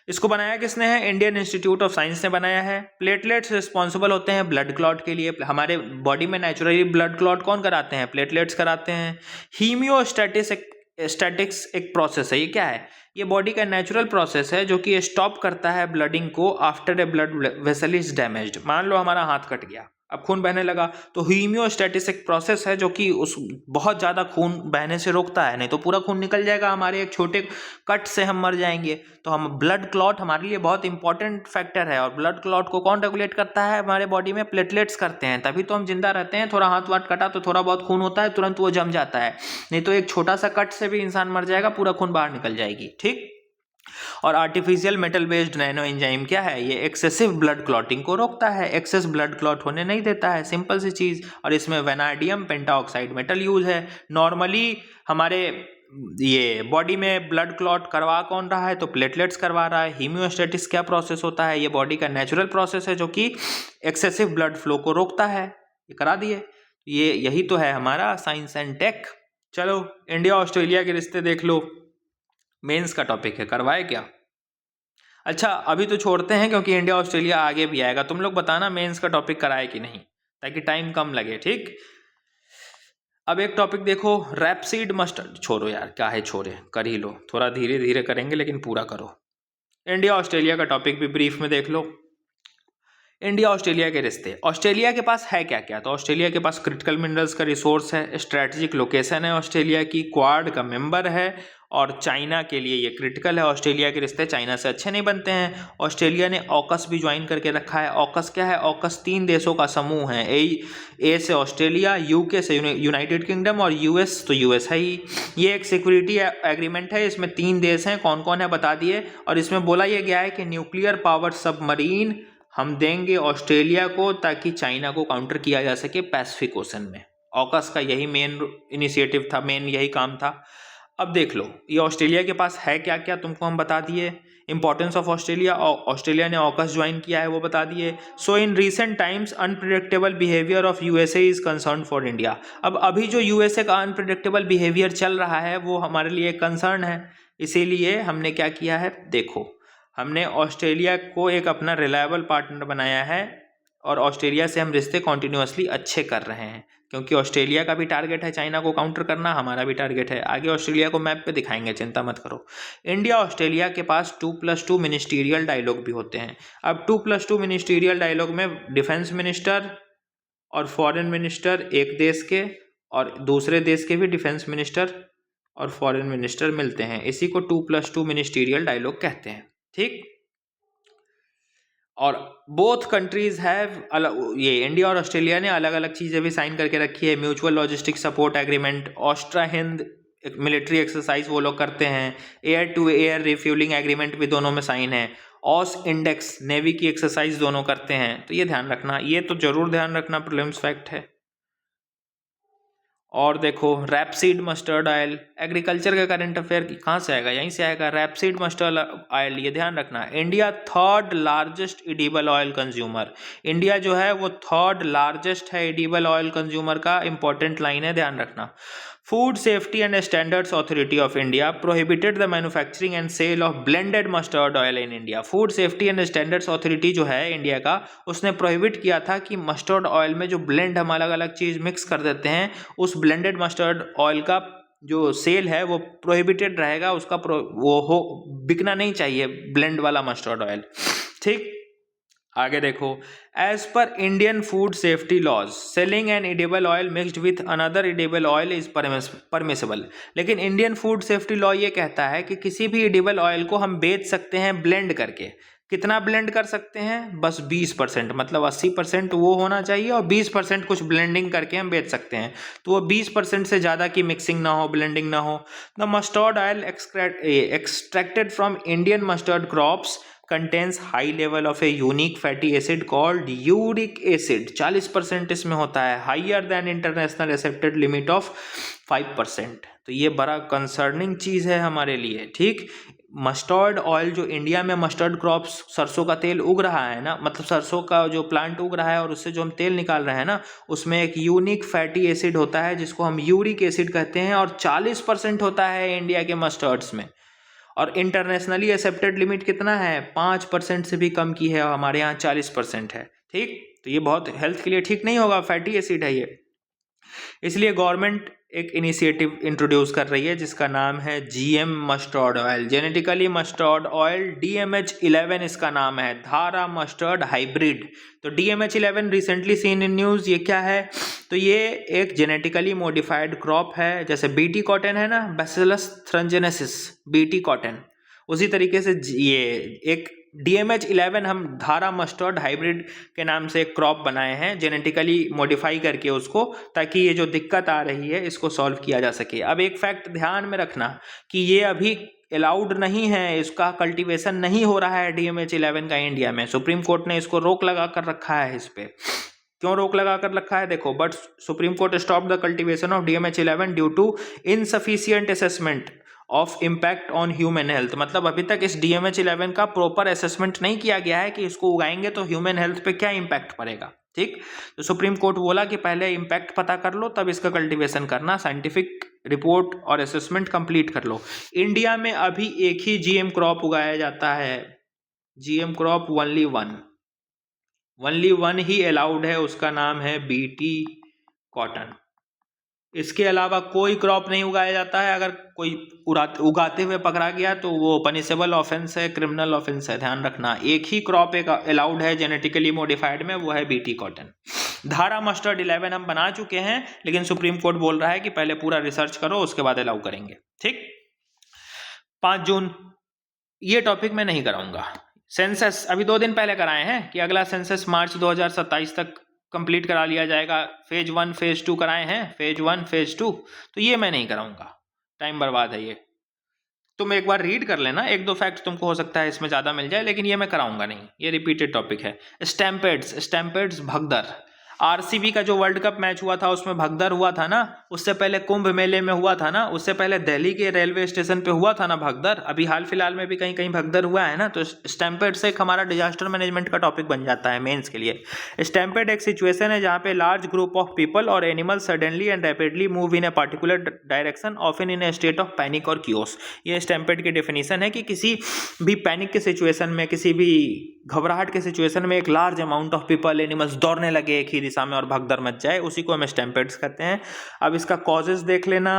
इसको बनाया किसने है? इंडियन इंस्टीट्यूट ऑफ साइंस ने बनाया है। प्लेटलेट्स रिस्पॉन्सिबल होते हैं ब्लड क्लॉट के लिए। हमारे बॉडी में नेचुरली ब्लड क्लॉट कौन कराते हैं? प्लेटलेट्स कराते हैं। हीमियोस्टैटिक्स एक प्रोसेस है, ये क्या है? ये बॉडी का नेचुरल प्रोसेस है जो कि स्टॉप करता है ब्लडिंग को after a blood vessel is damaged. मान लो हमारा हाथ कट गया, अब खून बहने लगा, तो हीमियोस्टैटिस एक प्रोसेस है जो कि उस बहुत ज़्यादा खून बहने से रोकता है, नहीं तो पूरा खून निकल जाएगा, हमारे एक छोटे कट से हम मर जाएंगे। तो हम ब्लड क्लॉट हमारे लिए बहुत इंपॉर्टेंट फैक्टर है। और ब्लड क्लॉट को कौन रेगुलेट करता है? हमारे बॉडी में प्लेटलेट्स करते हैं, तभी तो हम जिंदा रहते हैं। थोड़ा हाथ वाथ कटा तो थोड़ा बहुत खून होता है, तुरंत वो जम जाता है, नहीं तो एक छोटा सा कट से भी इंसान मर जाएगा, पूरा खून बाहर निकल जाएगी। ठीक। और artificial metal based nano enzyme क्या है? ये एक्सेसिव ब्लड क्लॉटिंग को रोकता है, एक्सेस ब्लड क्लॉट होने नहीं देता है, सिंपल सी चीज। और इसमें वैनाडियम पेंटाऑक्साइड मेटल यूज है। नॉर्मली हमारे ये बॉडी में ब्लड क्लॉट करवा कौन रहा है? तो प्लेटलेट्स करवा रहा है। हीमियोस्टैटिस क्या प्रोसेस होता है? ये बॉडी का नेचुरल प्रोसेस है जो कि एक्सेसिव ब्लड फ्लो को रोकता है। ये करा दिए। ये यही तो है हमारा साइंस एंड टेक। चलो, इंडिया ऑस्ट्रेलिया के रिश्ते देख लो, मेंस का टॉपिक है, करवाए क्या? अच्छा, अभी तो छोड़ते हैं क्योंकि इंडिया ऑस्ट्रेलिया आगे भी आएगा। तुम लोग बताना मेंस का टॉपिक कराए कि नहीं, ताकि टाइम कम लगे। ठीक। अब एक टॉपिक देखो, रैपसीड मस्टर्ड। छोड़ो यार, क्या है, छोड़े, कर ही लो, थोड़ा धीरे धीरे करेंगे लेकिन पूरा करो। इंडिया ऑस्ट्रेलिया का टॉपिक भी ब्रीफ में देख लो। इंडिया ऑस्ट्रेलिया के रिश्ते, ऑस्ट्रेलिया के पास है क्या क्या? तो ऑस्ट्रेलिया के पास क्रिटिकल मिनरल्स का रिसोर्स है, स्ट्रैटेजिक लोकेशन है ऑस्ट्रेलिया की, क्वाड का मेंबर है, और चाइना के लिए ये क्रिटिकल है। ऑस्ट्रेलिया के रिश्ते चाइना से अच्छे नहीं बनते हैं। ऑस्ट्रेलिया ने ऑकस भी ज्वाइन करके रखा है। ऑकस क्या है? ऑकस 3 देशों का समूह है। ए से ऑस्ट्रेलिया, यूके से यूनाइटेड किंगडम, और यूएस तो यूएस है ही। ये एक सिक्योरिटी एग्रीमेंट है, इसमें 3 देश हैं। कौन कौन है बता दिए। और इसमें बोला यह गया है कि न्यूक्लियर पावर सबमरीन हम देंगे ऑस्ट्रेलिया को, ताकि चाइना को काउंटर किया जा सके पैसिफिक ओशन में। ऑकस का यही मेन इनिशिएटिव था, मेन यही काम था। अब देख लो ये ऑस्ट्रेलिया के पास है क्या क्या, तुमको हम बता दिए। इंपॉर्टेंस ऑफ ऑस्ट्रेलिया, ऑस्ट्रेलिया ने ऑकस ज्वाइन किया है वो बता दिए। सो in recent times unpredictable behaviour of USA is concern for India. अब अभी जो यूएसए का अनप्रिडिक्टेबल बिहेवियर चल रहा है वो हमारे लिए कंसर्न है, इसीलिए हमने क्या किया है, देखो हमने ऑस्ट्रेलिया को एक अपना रिलायबल पार्टनर बनाया है, और ऑस्ट्रेलिया से हम रिश्ते कॉन्टिन्यूसली अच्छे कर रहे हैं, क्योंकि ऑस्ट्रेलिया का भी टारगेट है चाइना को काउंटर करना, हमारा भी टारगेट है। आगे ऑस्ट्रेलिया को मैप पे दिखाएंगे, चिंता मत करो। इंडिया ऑस्ट्रेलिया के पास 2+2 मिनिस्टीरियल डायलॉग भी होते हैं। अब 2+2 मिनिस्टीरियल डायलॉग में डिफेंस मिनिस्टर और फॉरेन मिनिस्टर एक देश के और दूसरे देश के भी डिफेंस मिनिस्टर और फॉरेन मिनिस्टर मिलते हैं, इसी को 2+2 मिनिस्टीरियल डायलॉग कहते हैं। ठीक। और बोथ कंट्रीज हैव, ये इंडिया और ऑस्ट्रेलिया ने अलग अलग चीज़ें भी साइन करके रखी है। Mutual logistic support agreement, ऑस्ट्रा Hind military exercise वो लोग करते हैं। Air to air refuelling agreement भी दोनों में साइन है। ऑस इंडेक्स नेवी की एक्सरसाइज दोनों करते हैं, तो ये ध्यान रखना, ये तो जरूर ध्यान रखना, प्रीलिम्स फैक्ट है। और देखो रैपसीड मस्टर्ड ऑयल, एग्रीकल्चर का करंट अफेयर कहाँ से आएगा, यहीं से आएगा। रैपसीड मस्टर्ड ऑयल, ये ध्यान रखना, India 3rd largest edible oil consumer. India जो है वो 3rd लार्जेस्ट है एडिबल ऑयल कंज्यूमर का, इंपॉर्टेंट लाइन है, ध्यान रखना। Food safety and standards authority of India prohibited the manufacturing and sale of blended mustard oil in India. Food safety and standards authority जो है इंडिया का, उसने prohibit किया था कि मस्टर्ड ऑयल में जो ब्लेंड हम अलग अलग चीज़ मिक्स कर देते हैं, उस ब्लेंडेड मस्टर्ड ऑयल का जो सेल है वो प्रोहिबिटेड रहेगा, उसका बिकना नहीं चाहिए ब्लेंड वाला मस्टर्ड ऑयल। ठीक। आगे देखो, as per Indian food safety laws selling an edible oil mixed with another edible oil is permissible. लेकिन इंडियन फूड सेफ्टी लॉ ये कहता है कि किसी भी एडिबल ऑयल को हम बेच सकते हैं ब्लेंड करके, कितना ब्लेंड कर सकते हैं? बस 20%, मतलब 80% वो होना चाहिए और 20% कुछ ब्लेंडिंग करके हम बेच सकते हैं। तो वो 20% से ज़्यादा की मिक्सिंग ना हो, ब्लेंडिंग ना हो। The mustard oil extracted from Indian mustard crops contains high level of a unique fatty acid called uric acid. 40% इसमें होता है, higher than international accepted limit of 5%। तो ये बड़ा कंसर्निंग चीज़ है हमारे लिए, ठीक। मस्टर्ड ऑयल, जो इंडिया में मस्टर्ड क्रॉप्स, सरसों का तेल उग रहा है ना, मतलब सरसों का जो प्लांट उग रहा है और उससे जो हम तेल निकाल रहे हैं ना, उसमें एक यूनिक फैटी एसिड होता है जिसको हम यूरिक एसिड कहते हैं, और 40% होता है इंडिया के मस्टर्ड्स में। और इंटरनेशनली एक्सेप्टेड लिमिट कितना है? 5% से भी कम की है, और हमारे यहाँ 40% है, ठीक। तो ये बहुत हेल्थ के लिए ठीक नहीं होगा, फैटी एसिड है ये। इसलिए गवर्नमेंट एक इनिशिएटिव इंट्रोड्यूस कर रही है जिसका नाम है GM mustard oil, genetically mustard oil, DMH11 इसका नाम है, धारा मस्टर्ड हाइब्रिड। तो DMH11 recently seen in news, ये क्या है? तो ये एक जेनेटिकली मॉडिफाइड क्रॉप है, जैसे बीटी कॉटन है ना, बैसिलस थ्रंजेनेसिस बीटी कॉटन, उसी तरीके से ये एक DMH11 हम धारा मस्टर्ड हाइब्रिड के नाम से एक क्रॉप बनाए हैं, जेनेटिकली मॉडिफाई करके उसको, ताकि ये जो दिक्कत आ रही है इसको सॉल्व किया जा सके। अब एक फैक्ट ध्यान में रखना कि ये अभी अलाउड नहीं है, इसका कल्टीवेशन नहीं हो रहा है DMH11 का इंडिया में। सुप्रीम कोर्ट ने इसको रोक लगा कर रखा है। इस पे क्यों रोक लगा कर रखा है? देखो, but Supreme Court stop the cultivation of DMH11 due to insufficient assessment of impact on human health. मतलब अभी तक इस DMH11 का प्रॉपर असेसमेंट नहीं किया गया है कि इसको उगाएंगे तो ह्यूमन हेल्थ पे क्या इम्पैक्ट पड़ेगा, ठीक। तो सुप्रीम कोर्ट बोला कि पहले इम्पैक्ट पता कर लो तब इसका कल्टीवेशन करना, साइंटिफिक रिपोर्ट और असेसमेंट कंप्लीट कर लो। इंडिया में अभी एक ही GM क्रॉप उगाया जाता है, GM क्रॉप ओनली वन ही अलाउड है, उसका नाम है BT कॉटन। इसके अलावा कोई क्रॉप नहीं उगाया जाता है। अगर कोई उगाते हुए पकड़ा गया तो वो पनिशेबल ऑफेंस है, क्रिमिनल ऑफेंस है, ध्यान रखना। एक ही क्रॉप एक अलाउड है जेनेटिकली मॉडिफाइड में, वो है BT कॉटन। धारा मस्टर्ड 11 हम बना चुके हैं, लेकिन सुप्रीम कोर्ट बोल रहा है कि पहले पूरा रिसर्च करो उसके बाद अलाउ करेंगे, ठीक। 5 जून ये टॉपिक मैं नहीं कराऊंगा। सेंसस अभी 2 दिन पहले कराए हैं कि अगला सेंसस मार्च 2027 तक कंप्लीट करा लिया जाएगा। फेज 1 फेज 2 कराए हैं, फेज 1 फेज 2, तो ये मैं नहीं कराऊंगा, टाइम बर्बाद है ये। तुम एक बार रीड कर लेना, 1-2 फैक्ट तुमको हो सकता है इसमें ज़्यादा मिल जाए, लेकिन ये मैं कराऊंगा नहीं, ये रिपीटेड टॉपिक है। स्टैम्पेड्स भगदड़, RCB का जो वर्ल्ड कप मैच हुआ था उसमें भगदड़ हुआ था ना, उससे पहले कुंभ मेले में हुआ था ना, उससे पहले दिल्ली के रेलवे स्टेशन पे हुआ था ना भगदड़, अभी हाल फिलहाल में भी कहीं कहीं भगदड़ हुआ है ना। तो स्टैम्पेड से एक हमारा डिजास्टर मैनेजमेंट का टॉपिक बन जाता है मेंस के लिए। स्टैम्पेड एक सिचुएशन है जहाँ पे लार्ज ग्रुप ऑफ पीपल और animal suddenly and rapidly move in a particular direction, often in A state of panic और कियोस। ये स्टैम्पेड की डेफिनेशन है कि किसी भी पैनिक के सिचुएशन में, किसी भी घबराहट के सिचुएशन में एक large amount of people, animals दौड़ने लगे एक ही दिशा में और भगदड़ मच जाए, उसी को हम स्टैम्पेड्स कहते हैं। अब इसका कॉजेज देख लेना,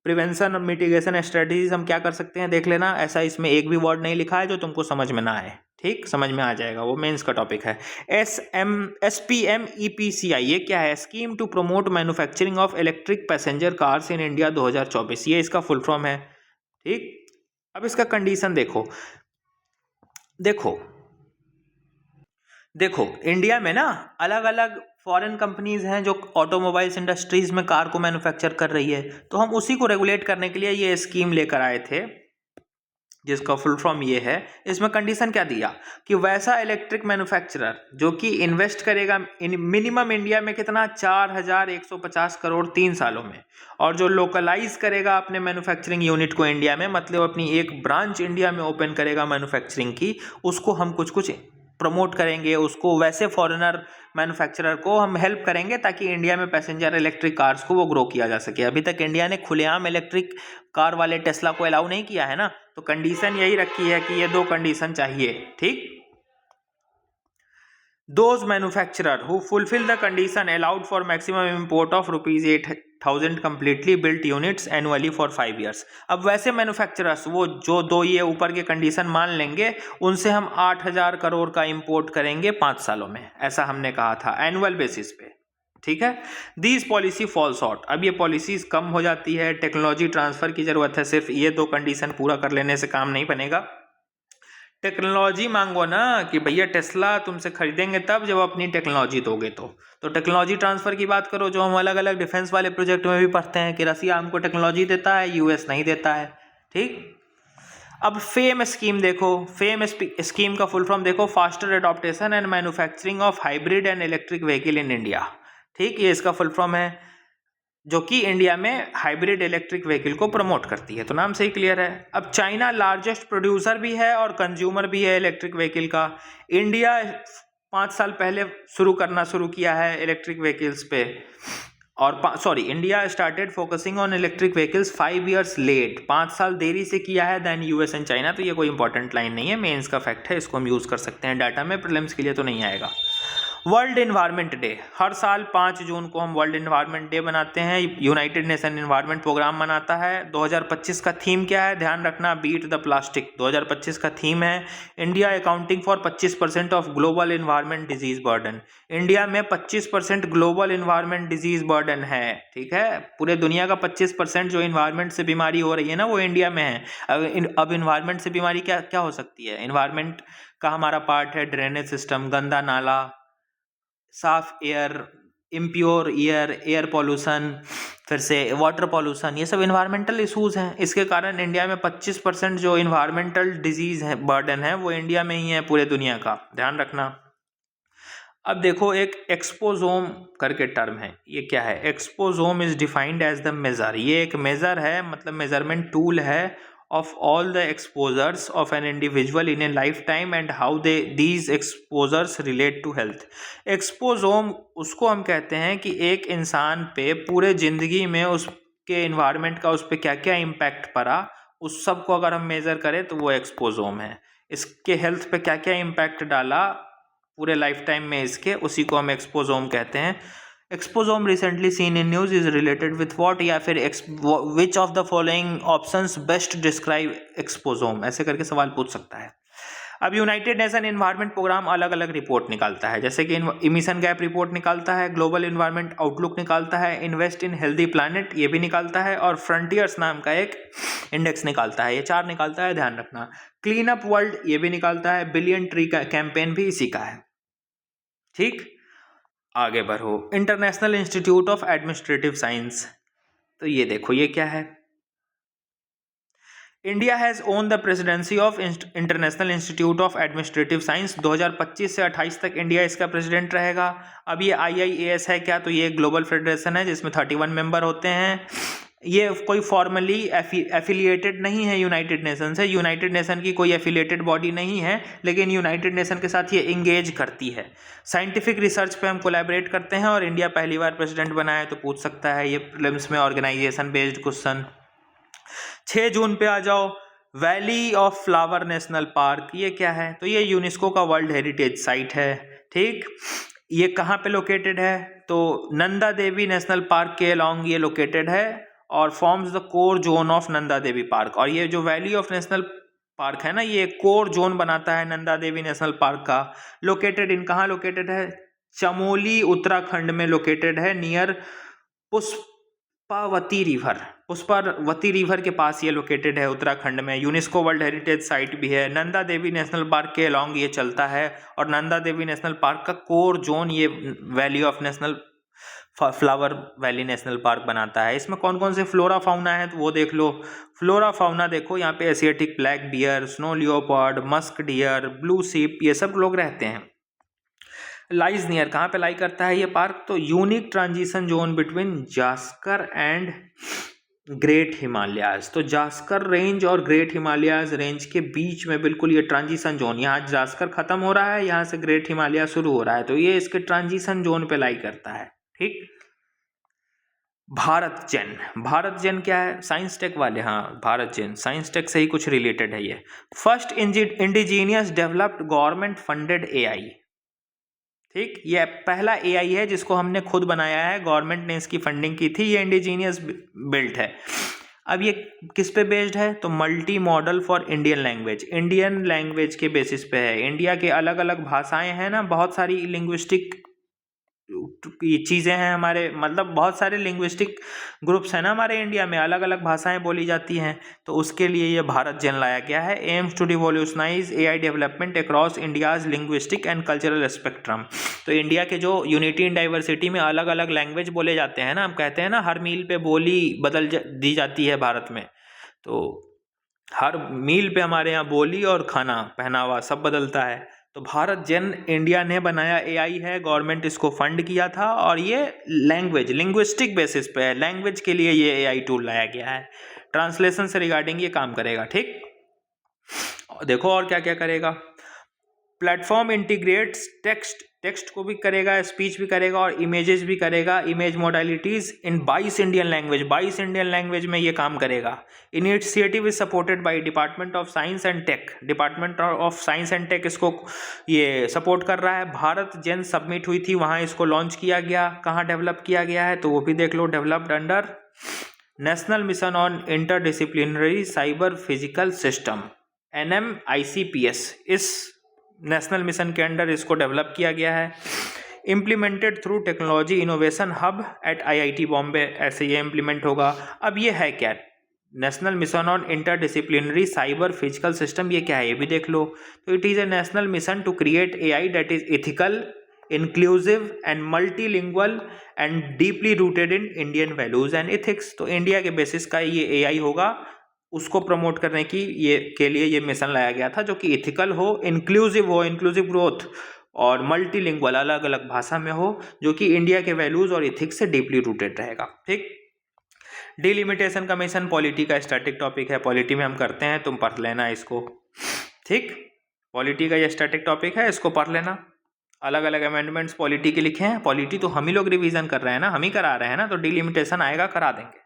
प्रिवेंशन और मिटिगेशन स्ट्रेटजीज हम क्या कर सकते हैं देख लेना। ऐसा इसमें एक भी वर्ड नहीं लिखा है जो तुमको समझ में ना आए, ठीक, समझ में आ जाएगा, वो मेंस का टॉपिक है। SPM EPCI ये क्या है? Scheme to promote manufacturing of electric passenger cars in India 2024, ये इसका फुल फॉर्म है, ठीक। अब इसका कंडीशन देखो इंडिया में ना अलग अलग फॉरेन कंपनीज हैं जो ऑटोमोबाइल्स इंडस्ट्रीज में कार को मैन्युफैक्चर कर रही है, तो हम उसी को रेगुलेट करने के लिए ये स्कीम लेकर आए थे जिसका फुल फॉर्म ये है। इसमें कंडीशन क्या दिया कि वैसा इलेक्ट्रिक मैन्युफैक्चरर जो कि इन्वेस्ट करेगा मिनिमम इंडिया में कितना, 4150 करोड़ 3 सालों में, और जो लोकलाइज करेगा अपने मैन्युफैक्चरिंग यूनिट को इंडिया में, मतलब अपनी एक ब्रांच इंडिया में ओपन करेगा मैन्युफैक्चरिंग की, उसको हम कुछ प्रमोट करेंगे, उसको वैसे फॉरेनर मैन्युफैक्चरर को हम हेल्प करेंगे ताकि इंडिया में पैसेंजर इलेक्ट्रिक कार्स को वो ग्रो किया जा सके। अभी तक इंडिया ने खुलेआम इलेक्ट्रिक कार वाले टेस्ला को अलाउ नहीं किया है ना, तो कंडीशन यही रखी है कि ये 2 कंडीशन चाहिए, ठीक। Those manufacturer who fulfill the condition allowed for maximum import of rupees 8,000 completely built units annually for 5 years। अब वैसे मैन्युफैक्चरर्स वो जो 2 ये ऊपर के कंडीशन मान लेंगे, उनसे हम 8,000 करोड़ का इंपोर्ट करेंगे 5 सालों में, ऐसा हमने कहा था एनुअल बेसिस पे, ठीक है। दिस पॉलिसी फॉल्स आउट, अब ये पॉलिसीज कम हो जाती है, टेक्नोलॉजी ट्रांसफर की जरूरत है, सिर्फ ये 2 कंडीशन पूरा कर लेने से काम नहीं बनेगा। टेक्नोलॉजी मांगो ना कि भैया टेस्ला तुमसे खरीदेंगे तब जब अपनी टेक्नोलॉजी दोगे तो टेक्नोलॉजी ट्रांसफ़र की बात करो, जो हम अलग अलग डिफेंस वाले प्रोजेक्ट में भी पढ़ते हैं कि रसिया हमको टेक्नोलॉजी देता है, यूएस नहीं देता है। ठीक, अब फेम स्कीम देखो, फेम स्कीम का फुल फॉर्म देखो, faster adaptation and manufacturing of hybrid and electric vehicle in India. ठीक, ये इसका फुल फॉर्म है, जो कि इंडिया में हाइब्रिड इलेक्ट्रिक व्हीकल को प्रमोट करती है। तो नाम से ही क्लियर है। अब चाइना लार्जेस्ट प्रोड्यूसर भी है और कंज्यूमर भी है इलेक्ट्रिक व्हीकल का। इंडिया 5 साल पहले शुरू किया है इलेक्ट्रिक व्हीकल्स पे, और India started focusing on electric vehicles 5 years late, 5 साल देरी से किया है देन यूएस एंड चाइना। तो ये कोई इंपॉर्टेंट लाइन नहीं है, मेंस का फैक्ट है, इसको हम यूज़ कर सकते हैं डाटा में, प्रीलिम्स के लिए तो नहीं आएगा। वर्ल्ड इन्वायरमेंट डे, हर साल 5 जून को हम वर्ल्ड इन्वायरमेंट डे मनाते हैं। यूनाइटेड नेशन इन्वायरमेंट प्रोग्राम मनाता है। 2025 का थीम क्या है, ध्यान रखना, बीट द प्लास्टिक। 2025 का थीम है India accounting for 25% of global environment disease burden. India में 25% ग्लोबल इन्वायरमेंट डिजीज बर्डन है। ठीक है, पूरे दुनिया का 25% जो इन्वायरमेंट से बीमारी हो रही है ना, वो इंडिया में है। अब इन्वायरमेंट से बीमारी क्या क्या हो सकती है? इन्वायरमेंट का हमारा पार्ट है ड्रेनेज सिस्टम, गंदा नाला, साफ एयर, इम्प्योर एयर पॉल्यूशन, फिर से वाटर पॉल्यूशन, ये सब इन्वायरमेंटल इशूज़ हैं। इसके कारण इंडिया में 25% जो इन्वायरमेंटल डिजीज़ है, बर्डन है, वो इंडिया में ही है पूरे दुनिया का, ध्यान रखना। अब देखो, एक एक्सपोजोम करके टर्म है, ये क्या है? एक्सपोजोम is defined as the major, ये एक मेजर है, मतलब मेजरमेंट टूल है of all the exposures of an individual in a lifetime and how these exposures relate to health। एक्सपोजोम उसको हम कहते हैं कि एक इंसान पे पूरे ज़िंदगी में उसके इन्वायरमेंट का उस पर क्या क्या इम्पैक्ट पड़ा, उस सब को अगर हम मेज़र करें तो वो एक्सपोजोम है। इसके हेल्थ पे क्या क्या इम्पैक्ट डाला पूरे लाइफ टाइम में इसके, उसी को हम एक्सपोजोम कहते हैं। एक्सपोजोम recently seen in news is related with what, या फिर which of the following options best describe एक्सपोजोम, ऐसे करके सवाल पूछ सकता है। अब यूनाइटेड नेशन इन्वायरमेंट प्रोग्राम अलग अलग रिपोर्ट निकालता है, जैसे कि इमिशन गैप रिपोर्ट निकालता है, ग्लोबल इन्वायरमेंट आउटलुक निकालता है, इन्वेस्ट इन हेल्दी प्लानट ये भी निकालता है, और फ्रंटियर्स नाम का एक इंडेक्स निकालता है। ये 4 निकालता है, ध्यान रखना। क्लीन अप वर्ल्ड ये भी निकालता है, बिलियन ट्री का कैंपेन भी इसी का है। ठीक, आगे बढ़ो। International institute of administrative science, तो ये देखो ये क्या है। India has own the presidency of international institute of administrative science. 2025 से 28 तक इंडिया इसका प्रेसिडेंट रहेगा। अब ये IIAS है क्या? तो ये ग्लोबल फेडरेशन है जिसमें 31 मेंबर होते हैं। ये कोई फॉर्मली एफिलिएटेड नहीं है यूनाइटेड नेशन से, यूनाइटेड नेशन की कोई एफिलिएटेड बॉडी नहीं है, लेकिन यूनाइटेड नेशन के साथ ये इंगेज करती है। साइंटिफिक रिसर्च पे हम कोलैबोरेट करते हैं, और इंडिया पहली बार प्रेसिडेंट बना है, तो पूछ सकता है ये प्रीलिम्स में ऑर्गेनाइजेशन बेस्ड क्वेश्चन। 6 जून पे आ जाओ, valley of flower national park, ये क्या है? तो ये यूनेस्को का वर्ल्ड हेरिटेज साइट है। ठीक, ये कहाँ पे लोकेटेड है? तो नंदा देवी नेशनल पार्क के अलॉन्ग ये लोकेटेड है, और forms the core zone of Nanda Devi park. और ये जो वैली ऑफ नेशनल पार्क है ना, ये कोर जोन बनाता है नंदा देवी नेशनल पार्क का। लोकेटेड इन कहाँ लोकेटेड है? चमोली उत्तराखंड में लोकेटेड है, नियर पुष्पावती रिवर के पास ये लोकेटेड है उत्तराखंड में। यूनेस्को वर्ल्ड हेरिटेज साइट भी है। नंदा देवी नेशनल पार्क के अलॉन्ग ये चलता है, और नंदा देवी नेशनल पार्क का कोर जोन ये valley of national flower valley national park बनाता है। इसमें कौन कौन से फ्लोरा फाउना है तो वो देख लो। फ्लोरा फाउना देखो, यहाँ पे Asiatic black bear, snow leopard, musk deer, blue सीप, ये सब लोग रहते हैं। लाइज नियर, कहाँ पे लाई करता है ये पार्क? तो unique transition zone between Zanskar and great Himalayas. तो जास्कर रेंज और ग्रेट हिमालयाज रेंज के बीच में बिल्कुल ये ट्रांजिशन जोन, यहाँ जास्कर खत्म हो रहा है, यहाँ से ग्रेट हिमालय शुरू हो रहा है, तो ये इसके ट्रांजिशन जोन पे लाई करता है। ठीक, भारत जेन क्या है? साइंस टेक वाले, हाँ भारत जेन साइंस टेक से ही कुछ रिलेटेड है ये। First indigenous developed government funded AI। ठीक, ये पहला AI है जिसको हमने खुद बनाया है, गवर्नमेंट ने इसकी फंडिंग की थी, ये इंडिजीनियस बिल्ट है। अब ये किस पे बेस्ड है? तो multi modal for Indian language के बेसिस पे है। इंडिया के अलग अलग भाषाएं हैं ना, बहुत सारी लिंग्विस्टिक ये चीज़ें हैं हमारे, मतलब बहुत सारे लिंग्विस्टिक ग्रुप्स हैं ना हमारे इंडिया में, अलग अलग भाषाएं बोली जाती हैं, तो उसके लिए ये भारत जन लाया गया है। Aims to revolutionise AI development across India's linguistic and cultural spectrum. तो इंडिया के जो यूनिटी इन डाइवर्सिटी में अलग अलग लैंग्वेज बोले जाते हैं ना, हम कहते हैं ना हर मील पे बोली दी जाती है भारत में, तो हर मील पे हमारे यहाँ बोली और खाना पहनावा सब बदलता है। तो भारत जन इंडिया ने बनाया AI है, गवर्नमेंट इसको फंड किया था, और ये लैंग्वेज लिंग्विस्टिक बेसिस पे है, लैंग्वेज के लिए ये AI टूल लाया गया है। ट्रांसलेशन से रिगार्डिंग ये काम करेगा, ठीक। देखो और क्या क्या करेगा। प्लेटफॉर्म इंटीग्रेट्स टेक्स्ट को भी करेगा, स्पीच भी करेगा और इमेजेस भी करेगा। Image modalities in 22 Indian language में ये काम करेगा। Initiative is supported by department of science and tech. Department of science and tech इसको ये सपोर्ट कर रहा है। भारत जन सबमिट हुई थी, वहाँ इसको लॉन्च किया गया। कहाँ डेवलप किया गया है तो वो भी देख लो। Developed under national mission on interdisciplinary cyber physical system NMICPS, इस नेशनल मिशन के अंडर इसको डेवलप किया गया है। Implemented through technology innovation hub eight IIT Bombay, ऐसे ये इम्प्लीमेंट होगा। अब ये है क्या, national mission on interdisciplinary cyber physical system, ये क्या है ये भी देख लो। तो it is a national mission to create AI that is ethical, inclusive and multilingual and deeply rooted in Indian values and ethics. तो इंडिया के बेसिस का ये AI होगा, उसको प्रमोट करने की के लिए ये मिशन लाया गया था, जो कि इथिकल हो, इंक्लूसिव ग्रोथ और मल्टीलिंगुअल, अलग अलग भाषा में हो, जो कि इंडिया के वैल्यूज और इथिक्स से डीपली रूटेड रहेगा, ठीक। डिलिमिटेशन कमीशन पॉलिटी का स्टैटिक टॉपिक है, पॉलिटी में हम करते हैं, तुम पढ़ लेना इसको, ठीक। पॉलिटी का ये स्टैटिक टॉपिक है, इसको पढ़ लेना। अलग अलग अमेंडमेंट्स पॉलिटी के लिखे हैं, पॉलिटी तो हम ही लोग रिवीजन कर रहे हैं ना, हम ही करा रहे हैं ना, तो डिलिमिटेशन आएगा, करा देंगे।